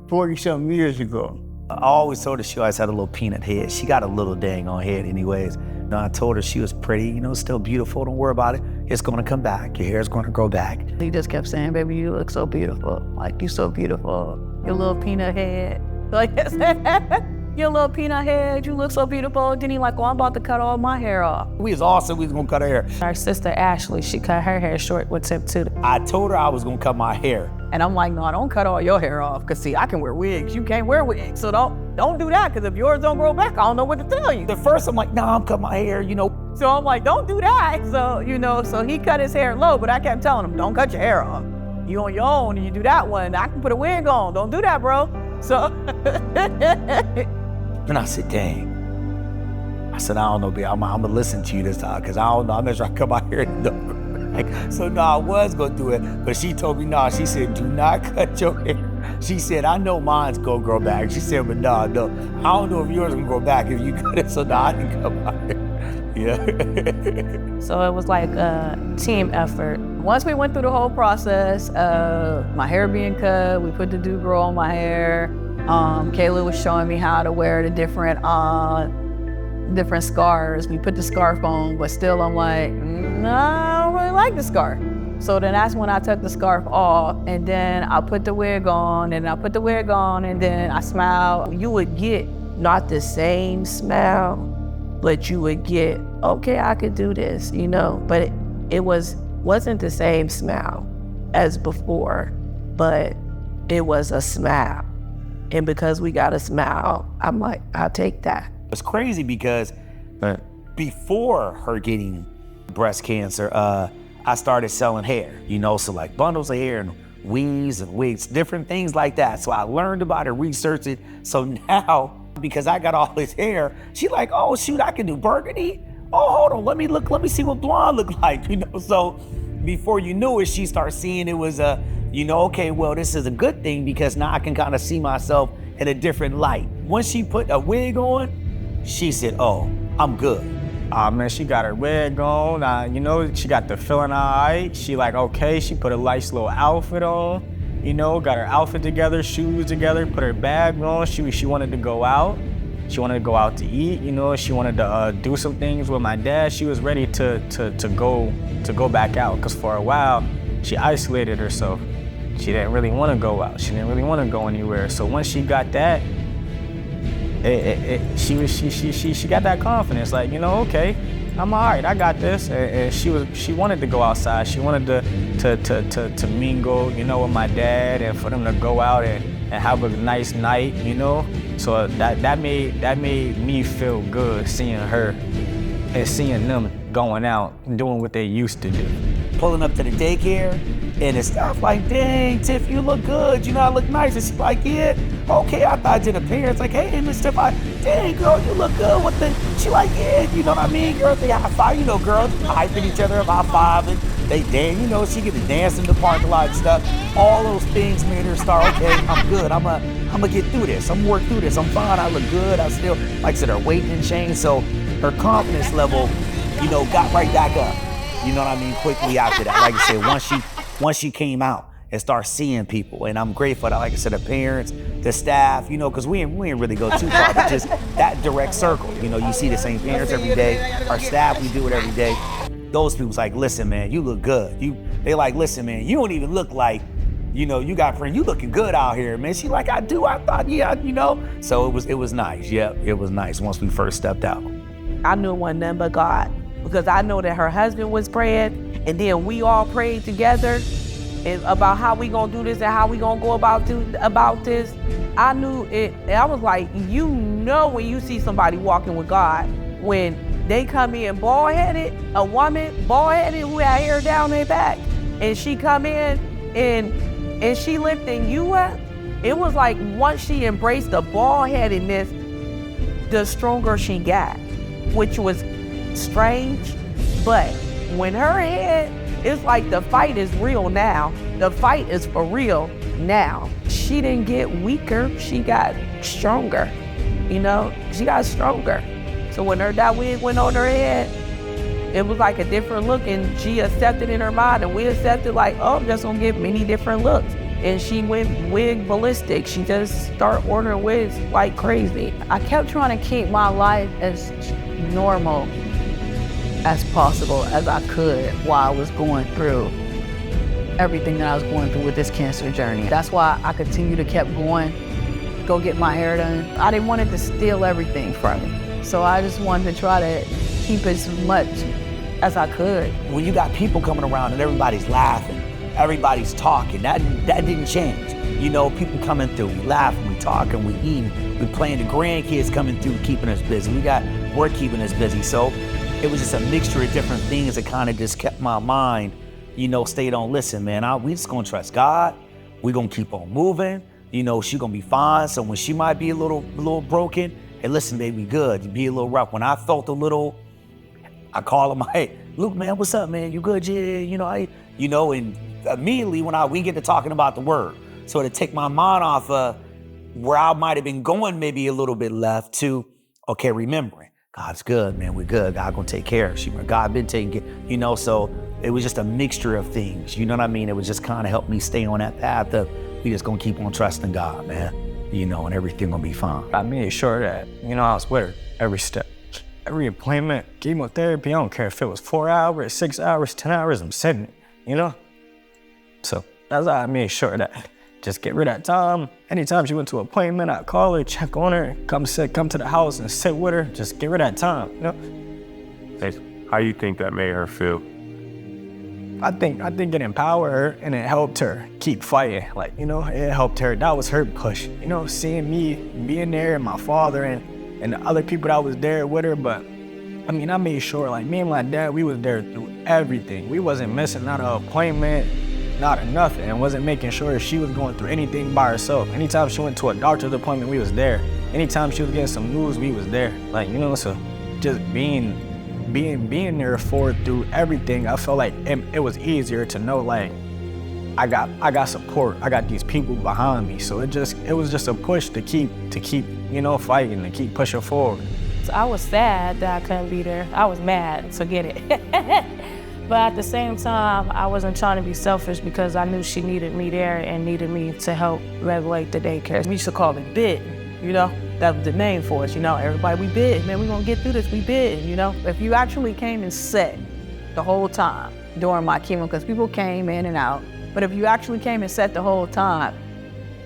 40-something years ago. I always told her she always had a little peanut head. She got a little dang on head anyways. You know, I told her she was pretty, you know, still beautiful. Don't worry about it. It's gonna come back. Your hair's gonna grow back. He just kept saying, baby, you look so beautiful. Like, you so beautiful. Your little peanut head. Like, your little peanut head, you look so beautiful. Then he like, well, I'm about to cut all my hair off. We was awesome. We was gonna cut her hair. Our sister Ashley, she cut her hair short with Tip too. I told her I was gonna cut my hair. And I'm like, no, don't cut all your hair off. Cause see, I can wear wigs. You can't wear wigs. So don't do that. Cause if yours don't grow back, I don't know what to tell you. At first, I'm like, nah, I'm cutting my hair, you know. So I'm like, don't do that. So, you know, so he cut his hair low, but I kept telling him, don't cut your hair off. You on your own and you do that one. I can put a wig on. Don't do that, bro. So. And I said, dang. I said, I don't know, babe. I'm gonna listen to you this time, cause I don't know. I'm not sure I cut my hair. So no, I was gonna do it, but she told me no. She said, do not cut your hair. She said, I know mine's gonna grow back. She said, but no. I don't know if yours gonna grow back if you cut it. So no, I didn't cut my hair. Yeah. So it was like a team effort. Once we went through the whole process of my hair being cut, we put the do-grow on my hair. Kayla was showing me how to wear the different scarves. We put the scarf on, but still I'm like, no, I don't really like the scarf. So then that's when I took the scarf off, and then I put the wig on, and I put the wig on, and then I smiled. You would get not the same smile, but you would get, okay, I could do this, you know? But it wasn't the same smile as before, but it was a smile. And because we got a smile, I'm like, I'll take that. It's crazy because before her getting breast cancer, I started selling hair, you know, so like bundles of hair and weaves and wigs, different things like that. So I learned about it, researched it. So now, because I got all this hair, she like, oh shoot, I can do burgundy. Oh, hold on, let me see what blonde look like, you know? So before you knew it, she started seeing it was you know, okay, well, this is a good thing because now I can kind of see myself in a different light. Once she put a wig on, she said, oh, I'm good. Man, she got her wig on, you know, she got the feeling all right. She like, okay, she put a nice little outfit on, you know, got her outfit together, shoes together, put her bag on. She wanted to go out. She wanted to go out to eat, you know, she wanted to do some things with my dad. She was ready to go back out, because for a while, she isolated herself. She didn't really want to go out. She didn't really want to go anywhere. So once she got that, she got that confidence. Like, you know, okay, I'm all right. I got this. And she wanted to go outside. She wanted to mingle, you know, with my dad, and for them to go out and have a nice night, you know. So that made me feel good seeing her and seeing them going out and doing what they used to do. Pulling up to the daycare, and it's stuff like, dang, Tiff, you look good. You know, I look nice. And she's like, yeah, okay. I thought to the parents, like, hey, Miss Tiff, dang, girl, you look good. What the? She like, yeah, you know what I mean? Girls, they high five. You know, girls hyping each other up, high fiving. They dance, you know, she get to dance in the parking lot and stuff. All those things made her start, okay, I'm good. I'm gonna get through this. I'm gonna work through this. I'm fine. I look good. I still, like I said, her weight didn't change. So her confidence level, you know, got right back up. You know what I mean? Quickly after that. Like I said, once she came out and started seeing people, and I'm grateful that, like I said, the parents, the staff, you know, because we ain't really go too far, but just that direct circle. You know, you see the same parents every day. Our staff, we do it every day. Those people's like, listen, man, you look good. They like, listen, man, you don't even look like, you know, you got friends. You looking good out here, man. She like, I do. I thought, yeah, you know. So it was nice. Yeah, it was nice once we first stepped out. I knew it wasn't nothing but God, because I know that her husband was praying, and then we all prayed together about how we gonna do this and how we gonna go about this. I knew it. I was like, you know, when you see somebody walking with God, when they come in bald-headed, a woman bald-headed who had hair down their back, and she come in and she lifting you up. It was like once she embraced the bald-headedness, the stronger she got, which was strange. But when her head, it's like the fight is real now. The fight is for real now. She didn't get weaker, she got stronger. You know, she got stronger. So when that wig went on her head, it was like a different look, and she accepted in her mind, and we accepted like, oh, I'm just gonna get many different looks. And she went wig ballistic. She just started ordering wigs like crazy. I kept trying to keep my life as normal as possible as I could while I was going through everything that I was going through with this cancer journey. That's why I continue to keep going, go get my hair done. I didn't want it to steal everything from me. So I just wanted to try to keep as much as I could. When you got people coming around and everybody's laughing, everybody's talking, that didn't change. You know, people coming through, we laughing, we talking, we eating, we playing, the grandkids coming through, keeping us busy. We got work keeping us busy. So it was just a mixture of different things that kind of just kept my mind, you know, stayed on, listen, man, we just gonna trust God. We gonna keep on moving. You know, she gonna be fine. So when she might be a little broken, hey, listen, baby, good. You be a little rough. When I felt a little, I call him, hey, Luke, man, what's up, man? You good? Yeah, you know, and immediately when we get to talking about the word. So to take my mind off where I might have been going maybe a little bit left to, okay, remembering, God's good, man, we're good. God gonna take care of you. God been taking care, you know, so it was just a mixture of things, you know what I mean? It was just kind of helped me stay on that path of, we just gonna keep on trusting God, man, you know, and everything gonna be fine. I made sure that, you know, I was with her every step. Every appointment, chemotherapy, I don't care if it was 4 hours, 6 hours, 10 hours, I'm sitting, you know? So that's how I made sure that just get rid of that time. Anytime she went to an appointment, I'd call her, check on her, come to the house and sit with her, just get rid of that time, you know? How you think that made her feel? I think it empowered her and it helped her keep fighting. Like, you know, it helped her. That was her push. You know, seeing me being there and my father and the other people that was there with her. But I mean, I made sure, like, me and my dad, we was there through everything. We wasn't missing not an appointment, not a nothing, and wasn't making sure she was going through anything by herself. Anytime she went to a doctor's appointment, we was there. Anytime she was getting some news, we was there. Like, you know, so just being there for through everything, I felt like it was easier to know, like, I got support. I got these people behind me. So it was just a push to keep, you know, fighting, to keep pushing forward. So I was sad that I couldn't be there. I was mad, so get it. But at the same time, I wasn't trying to be selfish because I knew she needed me there and needed me to help regulate the daycare. We used to call it bid, you know? That was the name for us, you know? Everybody, we bid, man, we gonna get through this, we bid, you know? If you actually came and sat the whole time during my chemo, because people came in and out, but if you actually came and sat the whole time,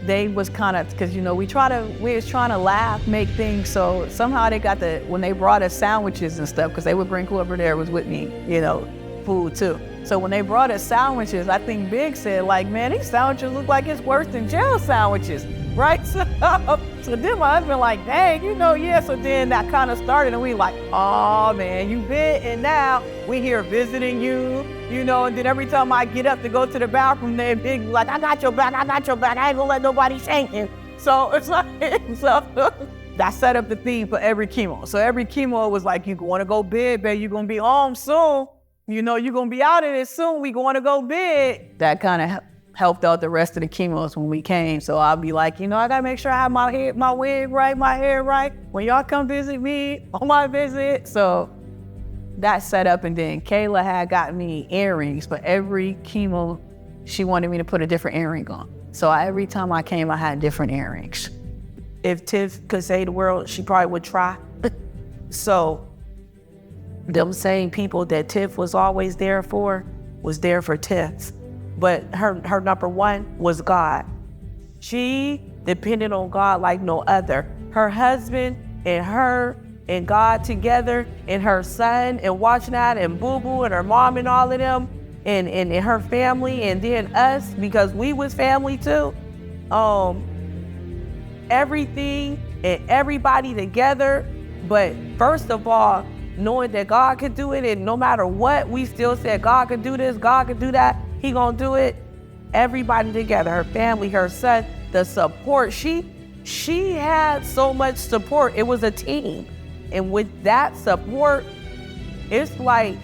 they was kind of, because, you know, we was trying to laugh, make things, so somehow they got when they brought us sandwiches and stuff, because they would bring whoever there was with me, you know, food too. So when they brought us sandwiches, I think Big said, like, man, these sandwiches look like it's worse than jail sandwiches, right? So then my husband like, dang, you know, yeah. So then that kind of started and we like, oh man, you bit, and now we here visiting you, you know, and then every time I get up to go to the bathroom, they Big like, I got your back, I ain't gonna let nobody shank you. So it's like, that set up the theme for every chemo. So every chemo was like, you wanna go big, babe, you gonna be home soon. You know, you're gonna be out of this soon, we gonna go big. That kind of helped out the rest of the chemos when we came. So I'll be like, you know, I gotta make sure I have my wig right, my hair right. When y'all come visit me on my visit. So that set up, and then Kayla had got me earrings, but every chemo, she wanted me to put a different earring on. So every time I came, I had different earrings. If Tiff could save the world, she probably would try. So them same people that Tiff was always there for was there for Tiff. But her number one was God. She depended on God like no other. Her husband and her and God together, and her son and watching that, and Boo Boo and her mom and all of them, and her family, and then us, because we was family too. Everything and everybody together. But first of all, knowing that God could do it, and no matter what, we still said, God could do this, God could do that, He gonna do it. Everybody together, her family, her son, the support. She she had so much support. It was a team. And with that support, it's like,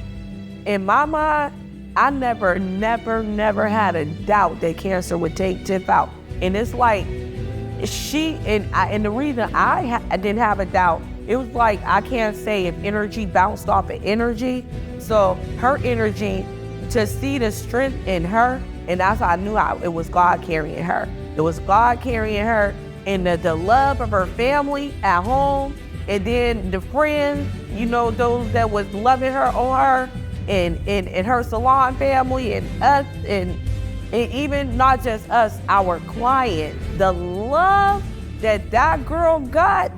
in my mind, I never had a doubt that cancer would take Tiff out. And it's like, and the reason I didn't have a doubt, it was like, I can't say if energy bounced off of energy. So her energy, to see the strength in her, and that's how I knew it was God carrying her. It was God carrying her, and the love of her family at home, and then the friends, you know, those that was loving her on her, and her salon family, and us, and even not just us, our client, the love that girl got,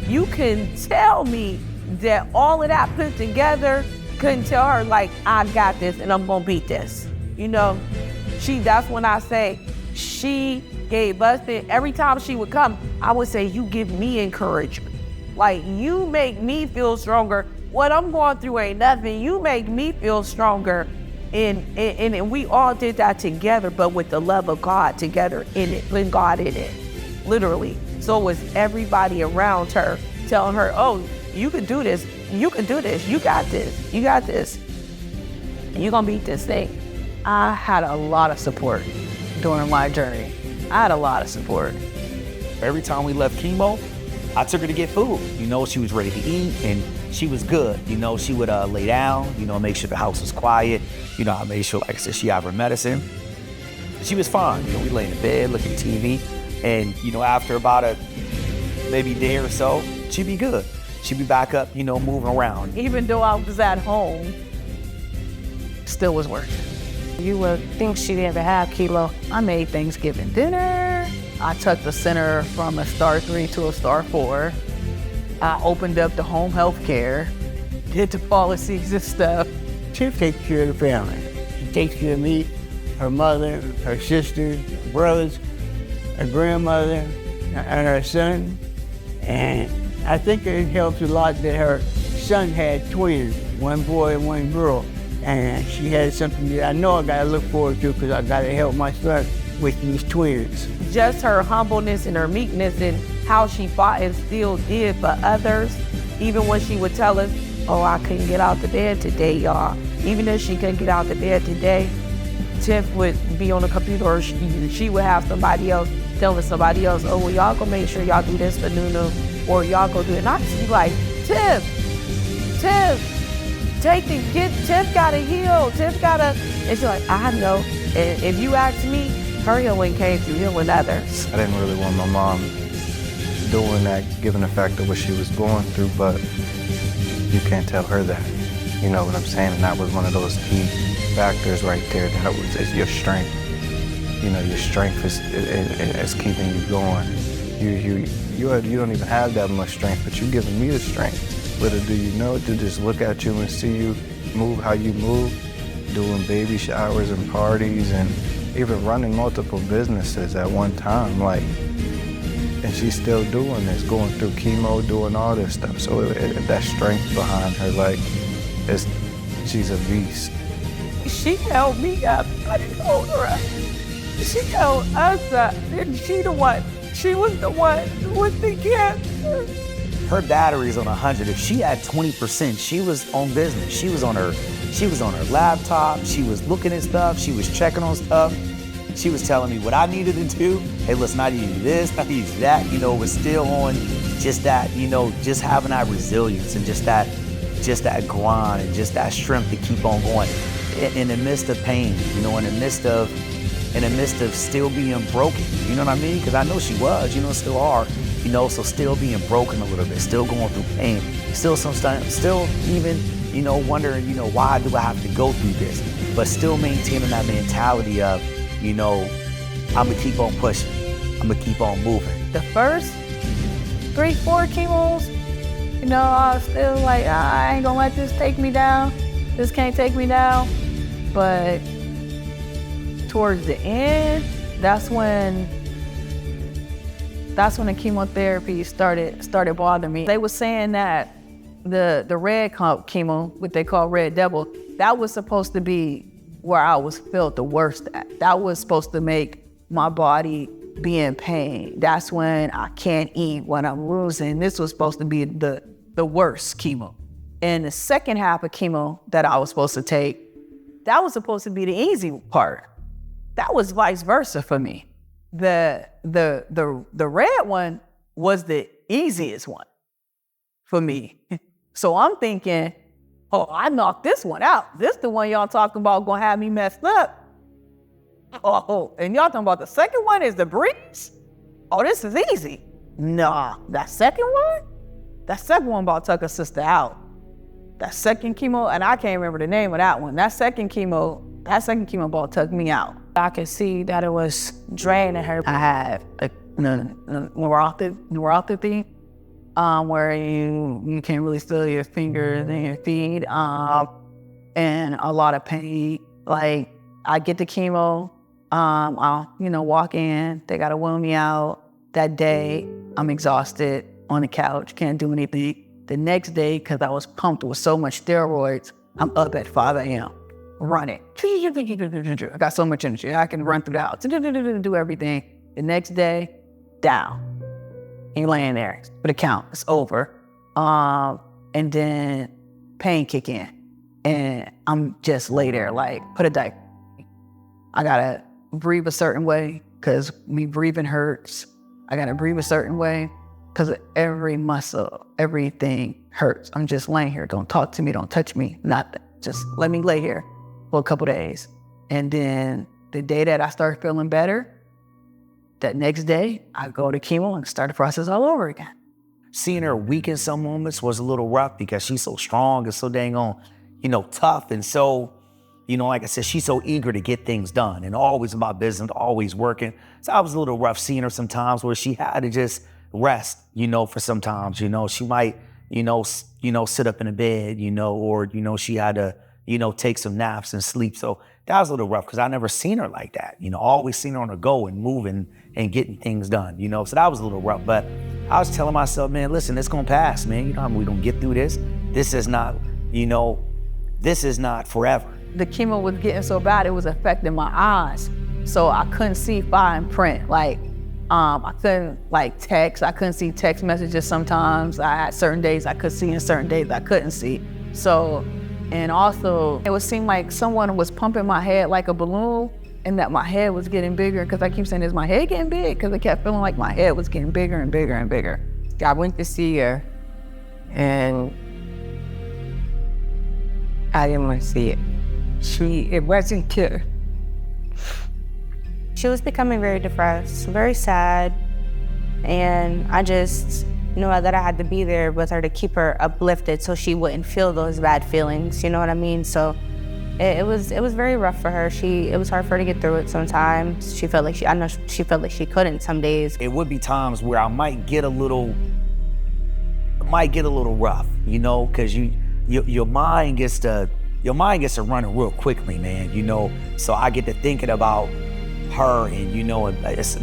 you can tell me that all of that put together couldn't tell her, like, I got this and I'm gonna beat this. You know, that's when I say, she gave us it. Every time she would come, I would say, you give me encouragement. Like, you make me feel stronger. What I'm going through ain't nothing. You make me feel stronger. And we all did that together, but with the love of God together in it, with God in it, literally. So it was everybody around her telling her, oh, you can do this. You can do this. You got this. You got this. And you're gonna beat this thing. I had a lot of support during my journey. I had a lot of support. Every time we left chemo, I took her to get food. You know, she was ready to eat and she was good. You know, she would lay down, you know, make sure the house was quiet. You know, I made sure, like I said, she had her medicine. She was fine. You know, we lay in the bed, looking at TV. And, you know, after about maybe day or so, she'd be good. She'd be back up, you know, moving around. Even though I was at home, still was working. You would think she didn't have chemo. I made Thanksgiving dinner. I took the center from a star 3 to a star 4. I opened up the home health care, did the policies and stuff. Tiff takes care of the family. She takes care of me, her mother, her sisters, her brothers, her grandmother, and her son. And I think it helps a lot that her son had twins, one boy and one girl. And she had something that I know I gotta look forward to because I gotta help my son with these twins. Just her humbleness and her meekness and how she fought and still did for others. Even when she would tell us, oh, I couldn't get out the bed today, y'all. Even if she couldn't get out the bed today, Tiff would be on the computer or she would have somebody else telling somebody else, oh, well, y'all gonna make sure y'all do this for Nunu, or y'all go do it. And I just be like, Tiff, Tiff gotta heal, Tiff gotta, and she's like, I know. And if you ask me, her healing came through healing others. I didn't really want my mom doing that, given the fact of what she was going through, but you can't tell her that. You know what I'm saying? And that was one of those key factors right there. That is your strength. You know, your strength is keeping you going. You don't even have that much strength, but you're giving me the strength. Little do you know, to just look at you and see you move how you move, doing baby showers and parties and even running multiple businesses at one time, like, and she's still doing this, going through chemo, doing all this stuff. So that strength behind her, like, she's a beast. She held me up, I didn't hold her up. She held us up, and she was the one with the cancer. Her battery's on 100. If she had 20%, she was on business. She was on her laptop. She was looking at stuff. She was checking on stuff. She was telling me what I needed to do. Hey, listen, I need to do this, I need to do that. You know, it was still on just that, you know, just having that resilience and just that grind and just that strength to keep on going in the midst of pain, you know, in the midst of still being broken. You know what I mean? Because I know she was, you know, still are. You know, so still being broken a little bit, still going through pain, still even, you know, wondering, you know, why do I have to go through this? But still maintaining that mentality of, you know, I'm gonna keep on pushing, I'm gonna keep on moving. The first 3-4 chemos, you know, I was still like, I ain't gonna let this take me down. This can't take me down. But towards the end, that's when the chemotherapy started bothering me. They were saying that the red chemo, what they call red devil, that was supposed to be where I felt the worst at. That was supposed to make my body be in pain. That's when I can't eat, when I'm losing. This was supposed to be the worst chemo. And the second half of chemo that I was supposed to take, that was supposed to be the easy part. That was vice versa for me. The red one was the easiest one for me. So I'm thinking, oh, I knocked this one out. This the one y'all talking about gonna have me messed up. Oh, and y'all talking about the second one is the breeze? Oh, this is easy. Nah, that second one about to take a sister out. That second chemo, and I can't remember the name of that one. That second chemo about took me out. I could see that it was draining her. I had a neuropathy, where you can't really feel your fingers and your feet, and a lot of pain. Like, I get the chemo, I'll walk in, they gotta wheel me out. That day, I'm exhausted on the couch, can't do anything. The next day, because I was pumped with so much steroids, I'm up at 5 a.m. running. I got so much energy, I can run through the house, do everything. The next day, down. You're laying there for the count, it's over. And then pain kick in. And I'm just lay there like, put a diaper. I gotta breathe a certain way, because me breathing hurts. I gotta breathe a certain way, because every muscle, everything hurts. I'm just laying here, don't talk to me, don't touch me, nothing. Just let me lay here for a couple days. And then the day that I start feeling better, that next day, I go to chemo and start the process all over again. Seeing her weak in some moments was a little rough, because she's so strong and so dang on, tough. And so, like I said, she's so eager to get things done and always about business, always working. So I was a little rough seeing her sometimes where she had to just rest, for some times, she might, sit up in a bed, or, she had to, take some naps and sleep. So that was a little rough, because I never seen her like that. Always seen her on the go and moving and getting things done, So that was a little rough. But I was telling myself, man, listen, it's gonna pass, man. We're gonna get through this. This is not, this is not forever. The chemo was getting so bad, it was affecting my eyes. So I couldn't see fine print. Like, I couldn't text. I couldn't see text messages sometimes. I had certain days I could see and certain days I couldn't see. So, and also it would seem like someone was pumping my head like a balloon, and that my head was getting bigger, because I keep saying, is my head getting big? Because I kept feeling like my head was getting bigger and bigger and bigger. I went to see her, and I didn't want to see it. It wasn't clear. She was becoming very depressed, very sad, and I just knew that I had to be there with her to keep her uplifted so she wouldn't feel those bad feelings, you know what I mean? So it was very rough for her. It was hard for her to get through it sometimes. She felt like she felt like she couldn't some days. It would be times where I might get a little rough, because your mind gets to running real quickly, man, So I get to thinking about her, and it's,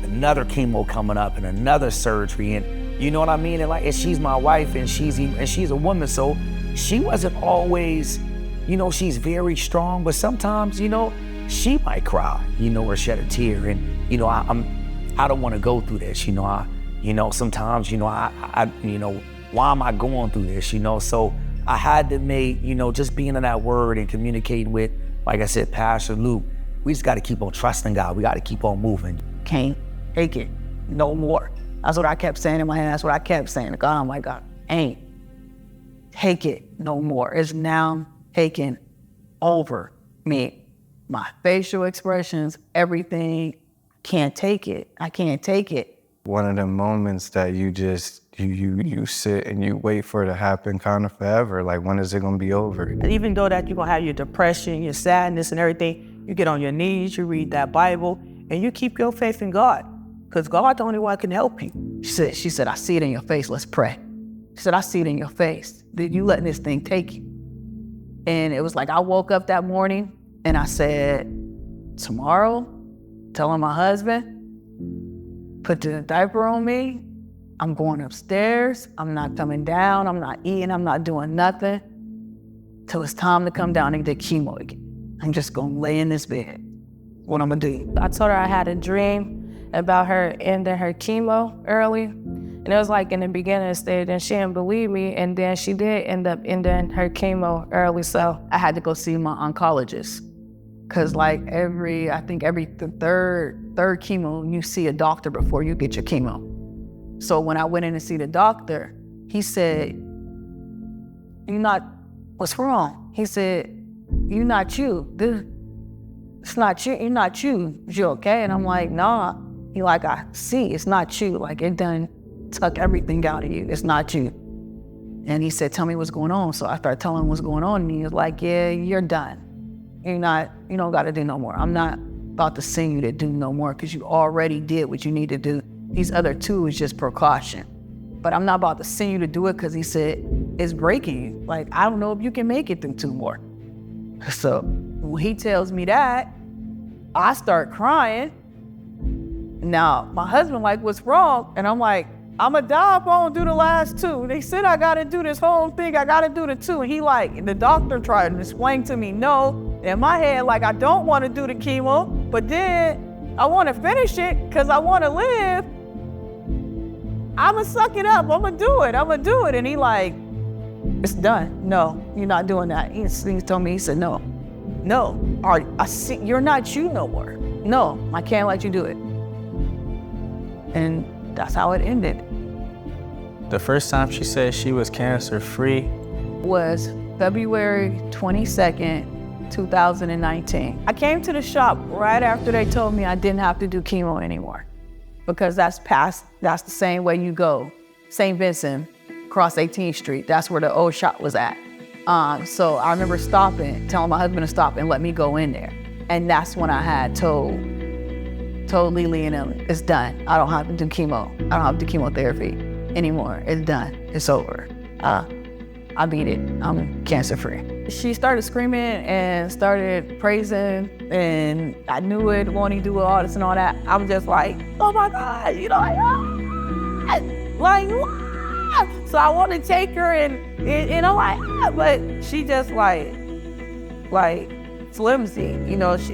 another chemo coming up and another surgery, and you know what I mean? And she's my wife, and she's a woman, so she wasn't always, she's very strong, but sometimes, she might cry, or shed a tear, and I don't want to go through this, sometimes, why am I going through this, So I had to make, just being in that word and communicating with, like I said, Pastor Luke, we just got to keep on trusting God. We got to keep on moving. Can't take it no more. That's what I kept saying in my head. That's what I kept saying. God, oh my God, ain't take it no more. It's now taking over me. My facial expressions, everything, can't take it. I can't take it. One of the moments that you just, you sit and you wait for it to happen kind of forever. Like, when is it gonna be over? Even though that you're gonna have your depression, your sadness and everything, you get on your knees, you read that Bible, and you keep your faith in God, because God's the only one that can help you. She said, I see it in your face, let's pray. She said, I see it in your face. Did you letting this thing take you? And it was like, I woke up that morning and I said, tomorrow, telling my husband, put the diaper on me, I'm going upstairs, I'm not coming down, I'm not eating, I'm not doing nothing till it's time to come down and get chemo again. I'm just gonna lay in this bed. What I'm gonna do? I told her I had a dream about her ending her chemo early. And it was like in the beginning stage, and she didn't believe me, and then she did end up ending her chemo early, so. I had to go see my oncologist. Cause like every third chemo, you see a doctor before you get your chemo. So when I went in to see the doctor, he said, what's wrong? He said, you're not you. It's not you, you're not you. Is you okay? And I'm like, nah. He like, I see, it's not you. Like it done took everything out of you. It's not you. And he said, tell me what's going on. So I started telling him what's going on, and he was like, yeah, you're done. You don't gotta do no more. I'm not about to send you to do no more because you already did what you need to do. These other 2 is just precaution. But I'm not about to send you to do it because he said, it's breaking you. Like, I don't know if you can make it through 2 more. So when he tells me that, I start crying. Now, my husband like, what's wrong? And I'm like, I'ma die if I don't do the last 2. They said I gotta do this whole thing, I gotta do the 2. And he like, the doctor tried to explain to me, no. In my head, like, I don't wanna do the chemo, but then I wanna finish it because I wanna live. I'ma suck it up, I'ma do it. And he like, it's done. No, you're not doing that. He told me, he said, no, I see, you're not you no more. No, I can't let you do it. And that's how it ended. The first time she said she was cancer-free was February 22nd, 2019. I came to the shop right after they told me I didn't have to do chemo anymore because that's the same way you go. St. Vincent, across 18th Street, that's where the old shop was at. So I remember telling my husband to stop and let me go in there. And that's when I had told Lily and him, it's done. I don't have to do chemo. I don't have to do chemotherapy anymore. It's done. It's over. I beat it. I'm cancer-free. She started screaming and started praising, and I knew it, wanting to do all this and all that. I was just like, oh my God, like, what? So I want to take her and I'm like, but she just like flimsy,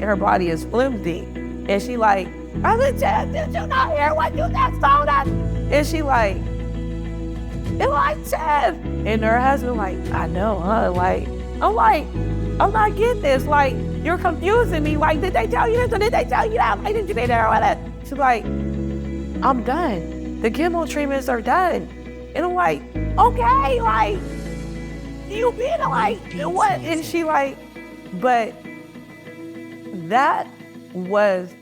her body is flimsy. And she like, I said, Jeff, did you not hear what you just told us? And she like, it's like, Jeff. And her husband like, I know, huh? Like, I'm not getting this. Like, you're confusing me. Like, did they tell you this or did they tell you that? Like, did you say that or that? She's like, I'm done. The chemo treatments are done. And I'm like, okay, like, you been like, what? And she like, but that was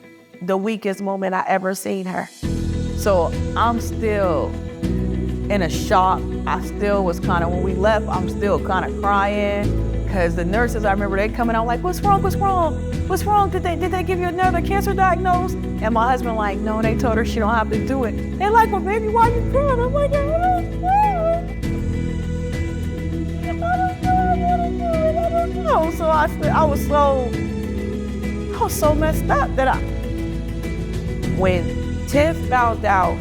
the weakest moment I ever seen her. So I'm still in a shock. I still was when we left, I'm still crying because the nurses, I remember they coming out like, what's wrong? Did they give you another cancer diagnosis? And my husband like, no, they told her she don't have to do it. They're like, well, baby, why you crying? I'm like, I don't know. So I was so messed up that when Tiff found out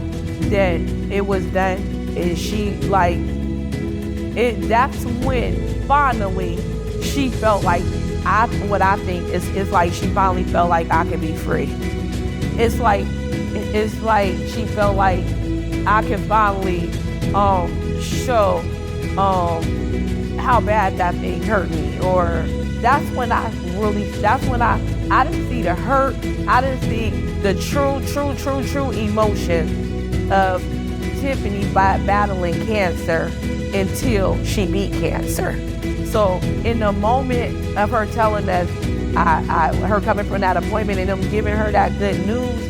that it was done, and she like, that's when finally she felt like, what I think is like she finally felt like I could be free. It's like she felt like I could finally show how bad that thing hurt me. Or that's when I didn't see the hurt. I didn't see the true emotion of Tiffany battling cancer until she beat cancer. So in the moment of her telling us, her coming from that appointment and them giving her that good news,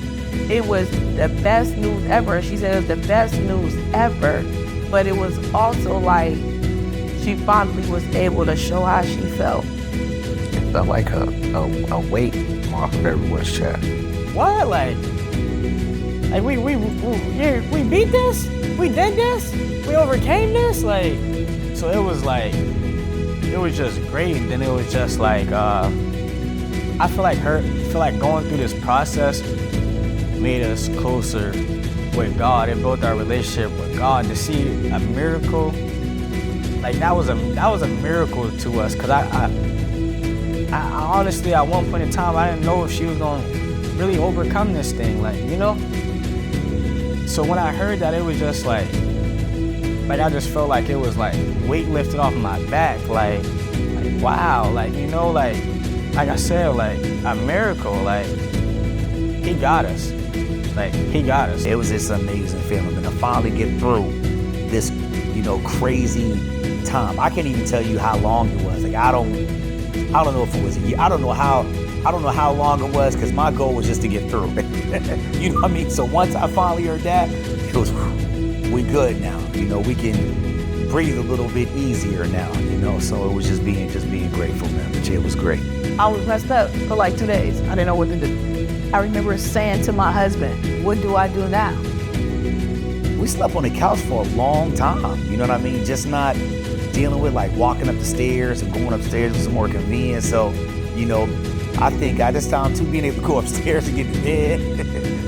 it was the best news ever. She said it was the best news ever, but it was also like she finally was able to show how she felt. It felt like a weight off of everyone's chest. What? Like we beat this? We did this? We overcame this? Like, so it was just great. And then it was just like, I feel like going through this process made us closer with God. It built our relationship with God. To see a miracle, like that was a miracle to us. Cause I honestly, at one point in time, I didn't know if she was gonna really overcome this thing. Like, So when I heard that, it was just like I just felt like it was like weight lifted off my back. Like wow, like, you know, like I said, like a miracle. Like he got us. Like he got us. It was this amazing feeling, and to finally get through this, you know, crazy time. I can't even tell you how long it was. Like I don't know if it was a year. I don't know how long it was, because my goal was just to get through it. You know what I mean? So once I finally heard that, it was, we good now. You know, we can breathe a little bit easier now, you know? So it was just being grateful, man. But yeah, it was great. I was messed up for like 2 days. I didn't know what to do. I remember saying to my husband, what do I do now? We slept on the couch for a long time, you know what I mean? Just not dealing with like walking up the stairs and going upstairs was more convenient. So, you know, I think at this time too, being able to go upstairs and get in bed,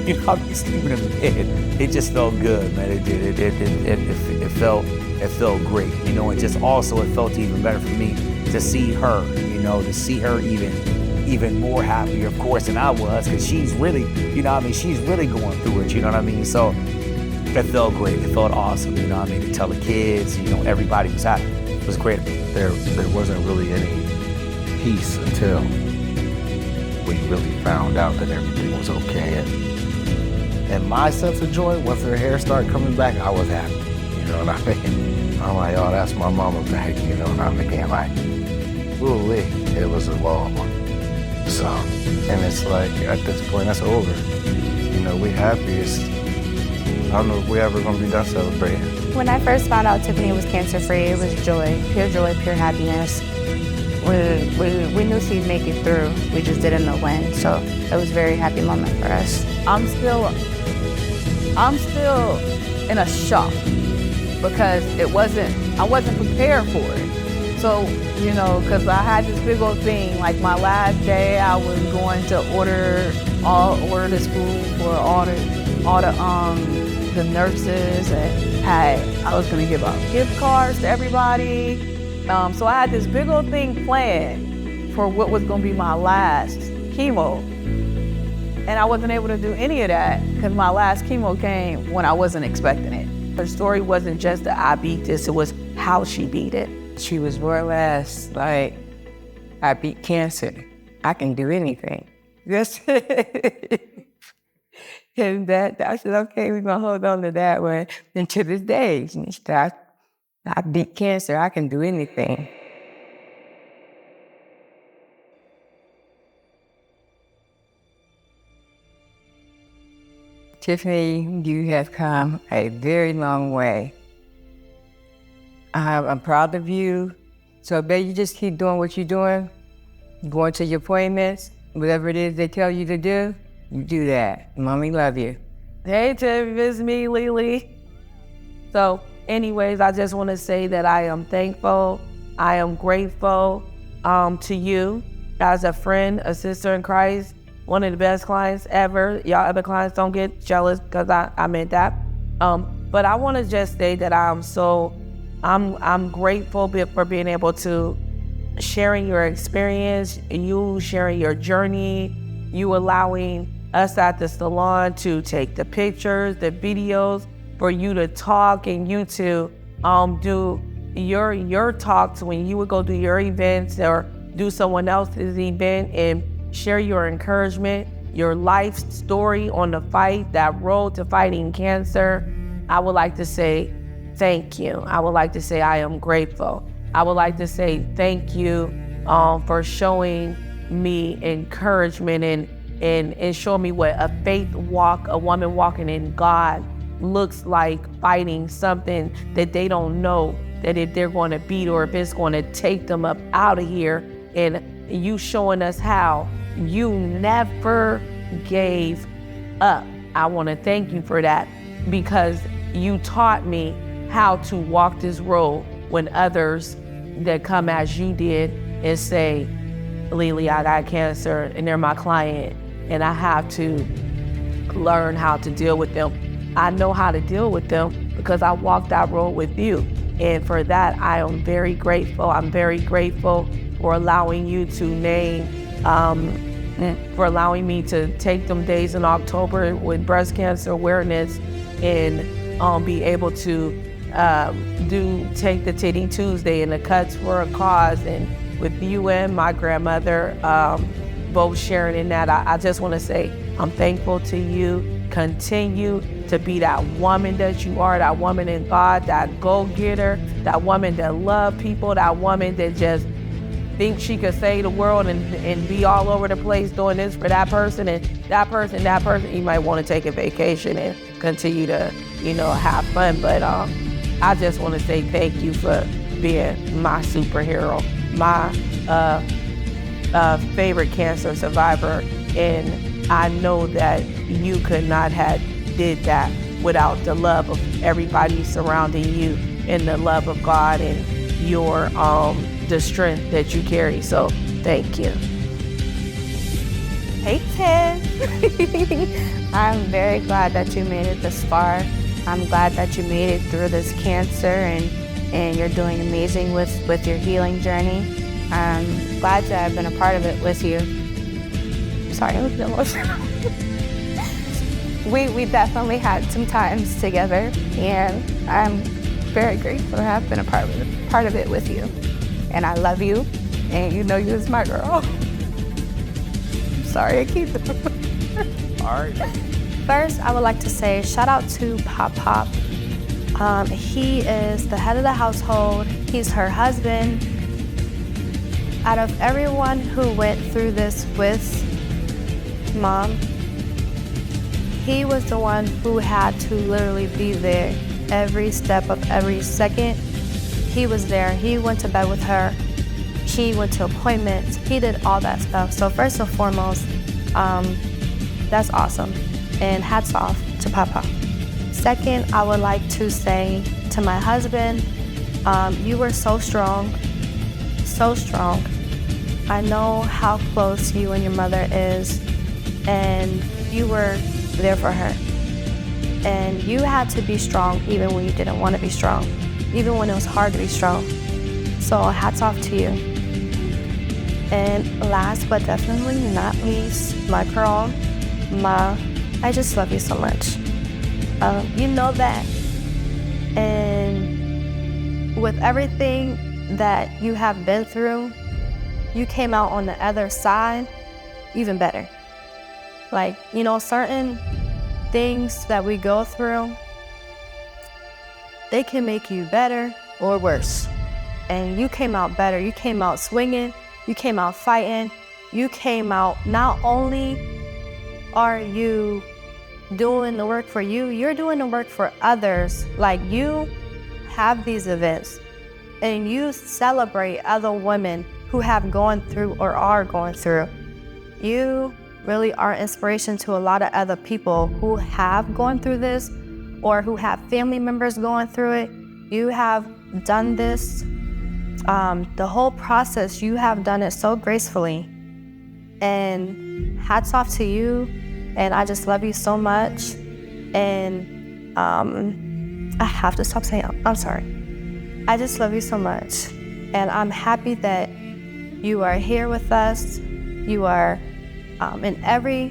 you know, I'd be sleeping in the bed. It just felt good, man. It did. It felt great, you know, and just also it felt even better for me to see her, you know, to see her even more happier, of course, than I was, because she's really, you know what I mean, she's really going through it, you know what I mean? So it felt great. It felt awesome, you know what I mean? To tell the kids, you know, everybody was happy. It was great. There wasn't really any peace until we really found out that everything was okay. And my sense of joy, once her hair started coming back, I was happy. You know what I mean? I'm like, oh, that's my mama back. You know what I mean? Like, ooh, it was a long one. So, and it's like, at this point, that's over. You know, we happy. I don't know if we ever gonna be done celebrating. When I first found out Tiffany was cancer-free, it was joy, pure happiness. We knew she'd make it through. We just didn't know when. So it was a very happy moment for us. I'm still in a shock because I wasn't prepared for it. So, you know, because I had this big old thing, like my last day, I was going to order this food for all the nurses, and I was gonna give out gift cards to everybody. So I had this big old thing planned for what was gonna be my last chemo. And I wasn't able to do any of that because my last chemo came when I wasn't expecting it. Her story wasn't just that I beat this, it was how she beat it. She was more or less like, I beat cancer. I can do anything. Yes. And I said, okay, we're gonna hold on to that one. And to this day, I beat cancer, I can do anything. Tiffany, you have come a very long way. I'm proud of you. So I bet you just keep doing what you're doing, going to your appointments, whatever it is they tell you to do, you do that. Mommy love you. Hey Tiff, it's me, Lily. So anyways, I just want to say that I am thankful, I am grateful to you as a friend, a sister in Christ, one of the best clients ever. Y'all other clients don't get jealous because I meant that. But I want to just say that I'm grateful for being able to sharing your experience, you sharing your journey, you allowing us at the salon to take the pictures, the videos, for you to talk and you to do your talks when you would go do your events or do someone else's event and share your encouragement, your life story on the fight, that road to fighting cancer. I would like to say thank you. I would like to say I am grateful. I would like to say thank you for showing me encouragement and showing me what a faith walk, a woman walking in God looks like, fighting something that they don't know that if they're going to beat or if it's going to take them up out of here. And you showing us how you never gave up. I want to thank you for that because you taught me how to walk this road when others that come as you did and say, Lily, I got cancer and they're my client and I have to learn how to deal with them. I know how to deal with them because I walked that road with you. And for that, I am very grateful. I'm very grateful for allowing you to name for allowing me to take them days in October with breast cancer awareness and be able to take the Titty Tuesday and the Cuts for a Cause, and with you and my grandmother both sharing in that. I just want to say I'm thankful to you. Continue to be that woman that you are, that woman in God, that go-getter, that woman that love people, that woman that just thinks she could save the world and be all over the place doing this for that person and that person. You might want to take a vacation and continue to, have fun. But I just want to say thank you for being my superhero, my favorite cancer survivor. And I know that you could not have did that without the love of everybody surrounding you and the love of God and your the strength that you carry. So thank you. Hey Tiff. I'm very glad that you made it this far. I'm glad that you made it through this cancer and you're doing amazing with your healing journey. I'm glad to have been a part of it with you. Sorry, I'm emotional. We definitely had some times together, and I'm very grateful to have been a part of it with you. And I love you, and you was my girl. Sorry, I keep it. All right. First, I would like to say shout out to Pop Pop. He is the head of the household. He's her husband. Out of everyone who went through this with Mom, he was the one who had to literally be there every step of every second. He was there. He went to bed with her. He went to appointments. He did all that stuff. So first and foremost, that's awesome. And hats off to Papa. Second, I would like to say to my husband, you were so strong, so strong. I know how close you and your mother is, and you were there for her. And you had to be strong even when you didn't want to be strong, even when it was hard to be strong. So hats off to you. And last but definitely not least, my girl, Ma, I just love you so much. You know that. And with everything that you have been through, you came out on the other side even better. Like, certain things that we go through, they can make you better or worse. And you came out better. You came out swinging. You came out fighting. You came out, not only are you doing the work for you, you're doing the work for others. Like, you have these events and you celebrate other women who have gone through or are going through. You really are inspiration to a lot of other people who have gone through this or who have family members going through it. You have done this, the whole process, you have done it so gracefully. And hats off to you. And I just love you so much. And I have to stop saying, I'm sorry. I just love you so much. And I'm happy that you are here with us. You are in every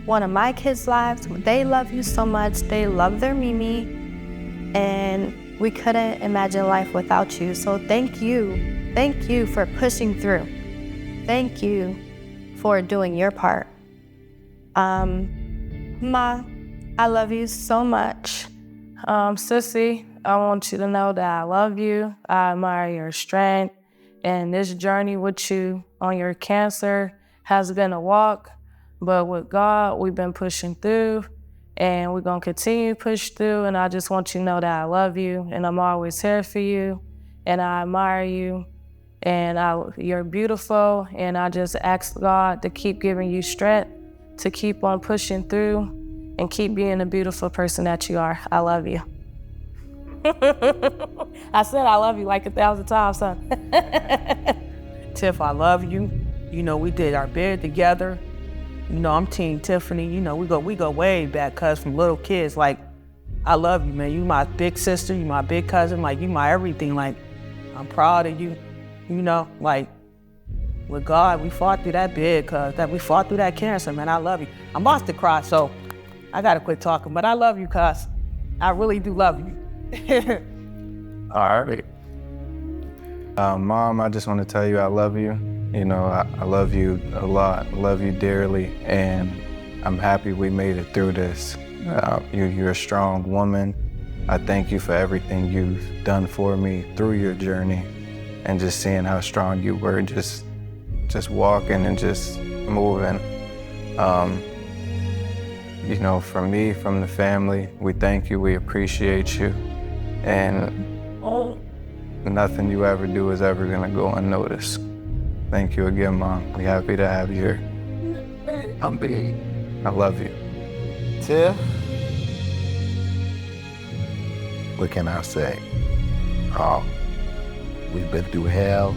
one of my kids' lives. They love you so much. They love their Mimi. And we couldn't imagine life without you. So thank you. Thank you for pushing through. Thank you for doing your part. Ma, I love you so much. Sissy, I want you to know that I love you. I admire your strength. And this journey with you on your cancer has been a walk, but with God, we've been pushing through, and we're gonna continue to push through. And I just want you to know that I love you, and I'm always here for you, and I admire you, and you're beautiful. And I just ask God to keep giving you strength to keep on pushing through and keep being the beautiful person that you are. I love you. I said I love you like 1,000 times, son. Tiff, I love you. We did our bid together. I'm Team Tiffany. We go way back, cuz from little kids. Like, I love you, man. You my big sister, you my big cousin, like, you my everything. Like, I'm proud of you. Like, with God, we fought through that big, cuz that we fought through that cancer, man. I love you. I'm about to cry, so I gotta quit talking, but I love you, cuz. I really do love you. All right. Mom, I just want to tell you I love you. You know, I love you a lot. I love you dearly, and I'm happy we made it through this. You're a strong woman. I thank you for everything you've done for me through your journey, and just seeing how strong you were, just walking and just moving. You know, from me, from the family, we thank you, we appreciate you, and nothing you ever do is ever gonna go unnoticed. Thank you again, Mom. We're happy to have you here. I love you. Tiff, what can I say? We've been through hell,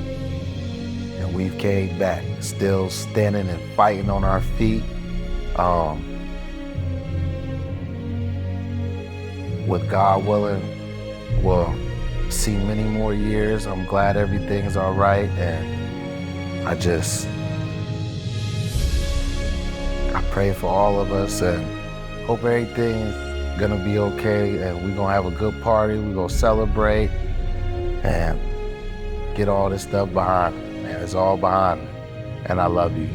and we've came back, still standing and fighting on our feet. With God willing, we'll see many more years. I'm glad everything's all right, and I pray for all of us and hope everything's gonna be okay, and we're gonna have a good party. We're gonna celebrate and get all this stuff behind me, man. It's all behind me, and I love you.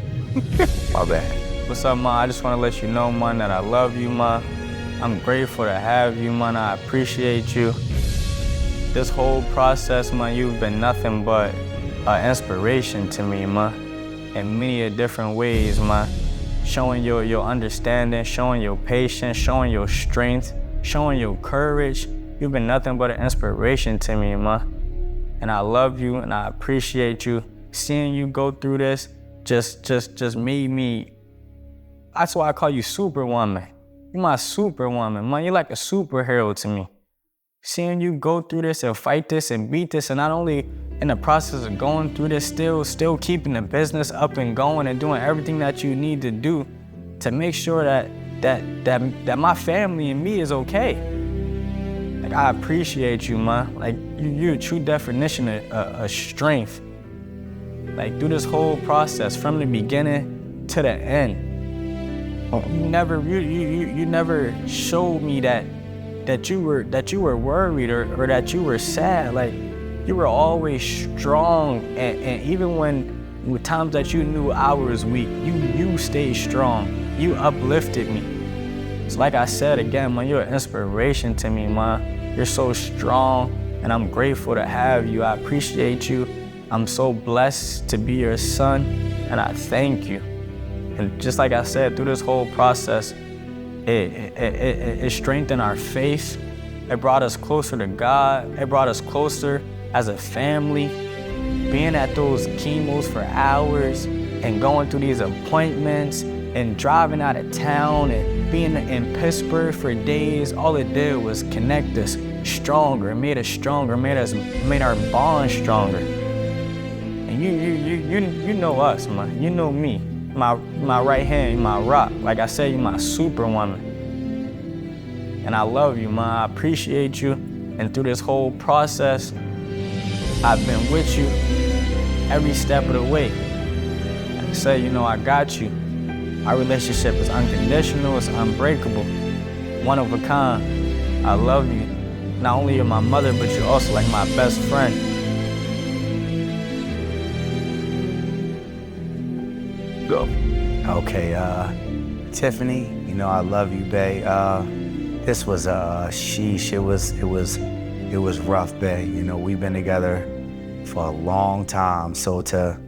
My bad. What's up, man? I just want to let you know, man, that I love you, man. I'm grateful to have you, man. I appreciate you. This whole process, man, you've been nothing but an inspiration to me, man, in many different ways, man. Showing your understanding, showing your patience, showing your strength, showing your courage. You've been nothing but an inspiration to me, man. And I love you, and I appreciate you. Seeing you go through this just made me. That's why I call you Superwoman. You're my Superwoman, man. You're like a superhero to me. Seeing you go through this and fight this and beat this, and not only in the process of going through this, still keeping the business up and going and doing everything that you need to do to make sure that my family and me is okay. Like, I appreciate you, man. Like, you're a true definition of strength. Like, through this whole process, from the beginning to the end, you never showed me that you were worried or that you were sad. Like, you were always strong, and even with times that you knew I was weak, you stayed strong. You uplifted me. So like I said again, man, you're an inspiration to me, man. You're so strong, and I'm grateful to have you. I appreciate you. I'm so blessed to be your son, and I thank you. And just like I said, through this whole process, it strengthened our faith. It brought us closer to God. It brought us closer as a family. Being at those chemos for hours and going through these appointments and driving out of town and being in Pittsburgh for days, all it did was connect us stronger. It made us stronger, made our bond stronger. And you know us, man. You know me. My right hand, my rock. Like I said, you're my Superwoman. And I love you, man. I appreciate you. And through this whole process, I've been with you every step of the way. Like I said, you know, I got you. Our relationship is unconditional, it's unbreakable, one of a kind. I love you. Not only you're my mother, but you're also like my best friend. Go. Okay, Tiffany, you know I love you, bae. This was sheesh. It was rough, bae. You know, we've been together for a long time. So to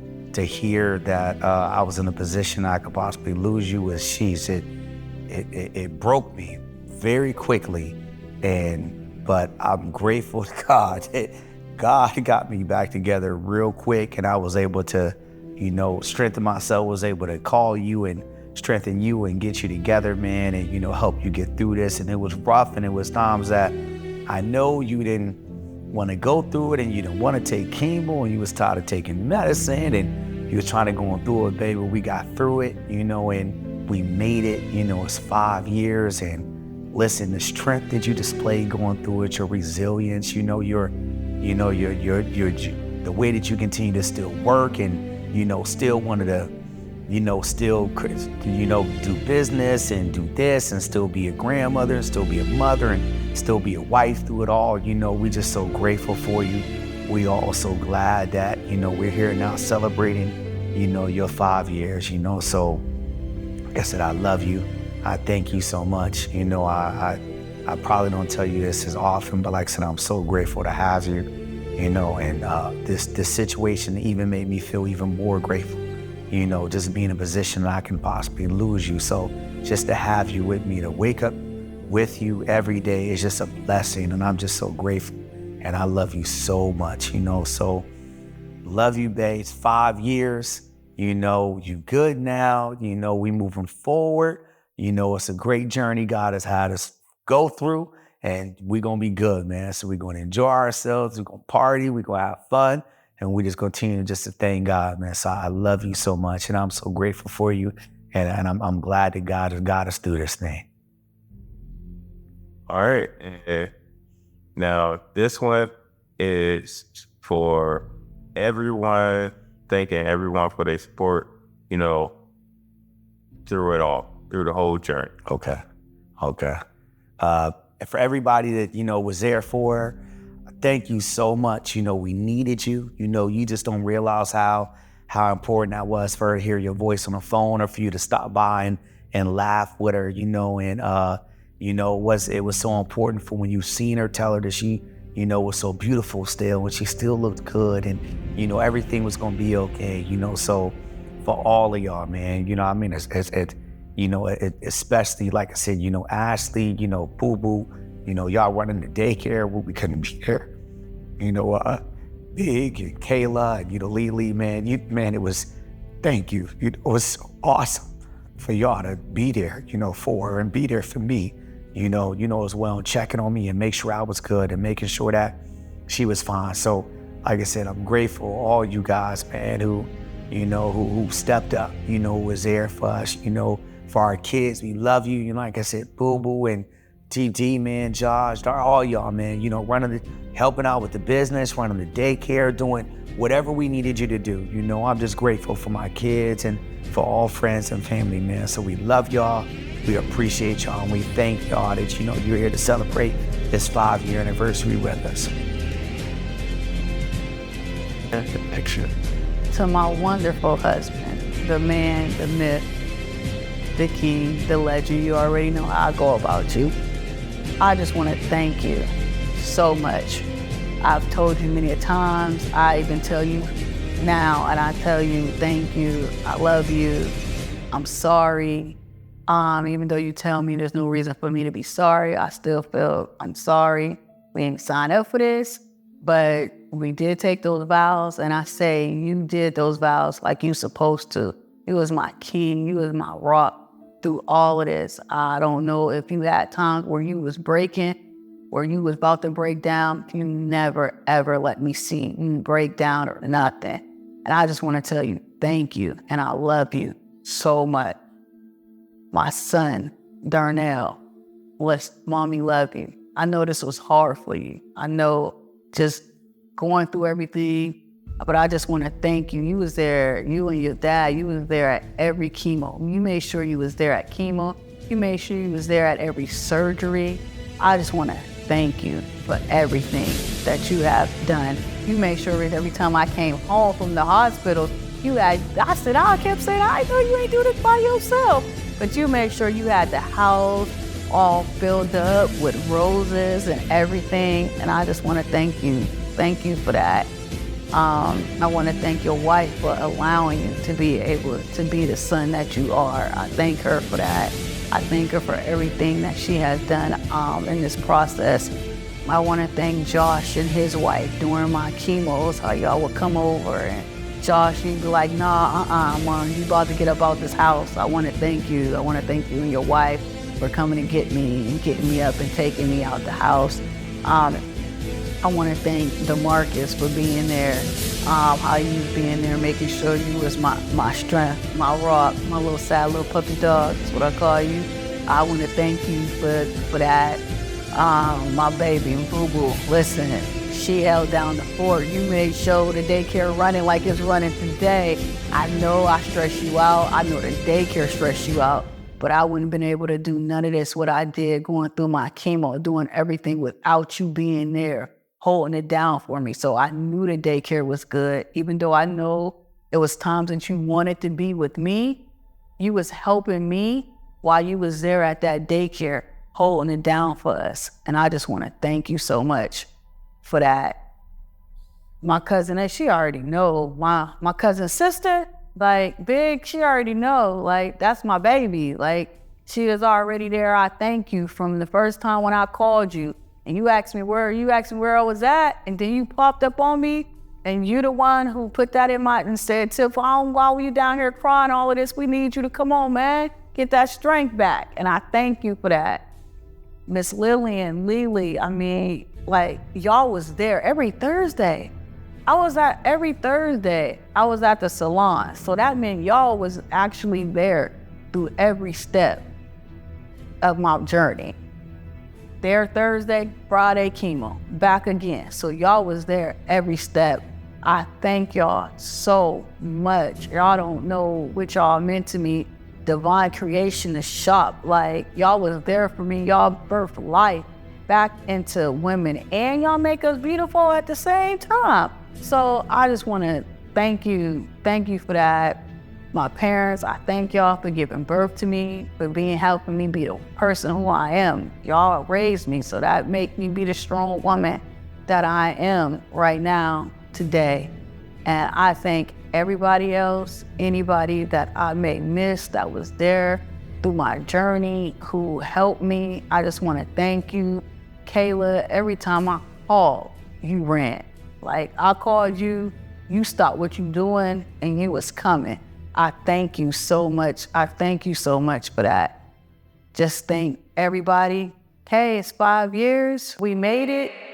hear that I was in a position I could possibly lose you was sheesh. It broke me very quickly, but I'm grateful to God. God got me back together real quick, and I was able to, you know, strengthen myself, was able to call you and strengthen you and get you together, man, and, you know, help you get through this. And it was rough, and it was times that I know you didn't want to go through it, and you didn't want to take chemo, and you was tired of taking medicine, and you was trying to go through it, baby. We got through it, you know, and we made it. You know, it's 5 years, and listen, the strength that you displayed going through it, your resilience, the way that you continue to still work and still wanted to, still, do business and do this and still be a grandmother and still be a mother and still be a wife through it all. We just so grateful for you. We are also glad that, we're here now celebrating, your 5 years, so like I said, I love you. I thank you so much. I probably don't tell you this as often, but like I said, I'm so grateful to have you, and this situation even made me feel even more grateful, just being in a position that I can possibly lose you. So just to have you with me, to wake up with you every day is just a blessing, and I'm just so grateful. And I love you so much, so love you, babe. It's 5 years, you good now, we moving forward. It's a great journey God has had us go through, and we're gonna be good, man. So we're gonna enjoy ourselves, we're gonna party, we're gonna have fun, and we just continue just to thank God, man. So I love you so much, and I'm so grateful for you, and I'm glad that God has got us through this thing. All right. Now, this one is for everyone, thanking everyone for their support, through it all, through the whole journey. Okay. And for everybody that, was there for her, thank you so much. We needed you. You just don't realize how important that was for her to hear your voice on the phone, or for you to stop by and laugh with her, it was so important for when you seen her, tell her that she, was so beautiful still, and she still looked good, and, everything was gonna be okay, so for all of y'all, man, especially, like I said, Ashley, Boo Boo, y'all running the daycare where we couldn't be there, Big and Kayla and, Lily, man, it was, thank you. It was so awesome for y'all to be there, for her and be there for me. As well, checking on me and make sure I was good and making sure that she was fine. So, like I said, I'm grateful all you guys, man, who stepped up, was there for us, for our kids. We love you. Like I said, Boo Boo and TD, man, Josh, all y'all, man, helping out with the business, running the daycare, doing whatever we needed you to do. I'm just grateful for my kids and for all friends and family, man. So we love y'all. We appreciate y'all, and we thank y'all that, you're here to celebrate this 5-year anniversary with us. The picture. To my wonderful husband, the man, the myth, the king, the legend, you already know how I go about you. I just want to thank you so much. I've told you many a times, I even tell you now, and I tell you, thank you, I love you, I'm sorry. Even though you tell me there's no reason for me to be sorry, I still feel I'm sorry. We didn't sign up for this, but we did take those vows, and I say you did those vows like you supposed to. You was my king, you was my rock through all of this. I don't know if you had times where you was breaking, where you was about to break down. You never, ever let me see you break down or nothing. And I just want to tell you, thank you, and I love you so much. My son, Darnell, mommy love you. I know this was hard for you. I know just going through everything, but I just want to thank you. You was there, you and your dad, you was there at every chemo. You made sure you was there at chemo. You made sure you was there at every surgery. I just want to thank you for everything that you have done. You made sure that every time I came home from the hospital, I kept saying, I know you ain't do this by yourself. But you made sure you had the house all filled up with roses and everything. And I just want to thank you. Thank you for that. I want to thank your wife for allowing you to be able to be the son that you are. I thank her for that. I thank her for everything that she has done in this process. I want to thank Josh and his wife during my chemos, how y'all would come over and Josh, you'd be like, nah, Mom, you about to get up out this house. I want to thank you. I want to thank you and your wife for coming to get me and getting me up and taking me out the house. I want to thank DeMarcus for being there, how you being there, making sure you was my strength, my rock, my little sad little puppy dog. That's what I call you. I want to thank you for that. My baby, Boo Boo, listen, she held down the fort. You made sure the daycare running like it's running today. I know I stressed you out. I know the daycare stressed you out. But I wouldn't have been able to do none of this, what I did, going through my chemo, doing everything without you being there, holding it down for me. So I knew the daycare was good. Even though I know it was times that you wanted to be with me, you was helping me while you was there at that daycare, holding it down for us. And I just want to thank you so much for that. My cousin, she already know. My cousin's sister, like, big, she already know, like, that's my baby. Like, she is already there. I thank you from the first time when I called you and you asked me where I was at, and then you popped up on me, and you the one who put that in my, and said, Tiff, why were you down here crying all of this? We need you to come on, man, get that strength back. And I thank you for that. Miss Lillian, Lily, I mean, like, y'all was there every Thursday. I was at the salon. So that meant y'all was actually there through every step of my journey. There Thursday, Friday chemo, back again. So y'all was there every step. I thank y'all so much. Y'all don't know what y'all meant to me. Divine creation is shop. Like, y'all was there for me. Y'all birthed life back into women, and y'all make us beautiful at the same time. So I just want to thank you for that. My parents, I thank y'all for giving birth to me, for helping me be the person who I am. Y'all raised me, so that make me be the strong woman that I am right now, today. And I thank everybody else, anybody that I may miss that was there through my journey, who helped me. I just want to thank you. Kayla, every time I called, you ran. Like, I called you, you stopped what you doing, and you was coming. I thank you so much. I thank you so much for that. Just thank everybody. Hey, it's 5 years. We made it.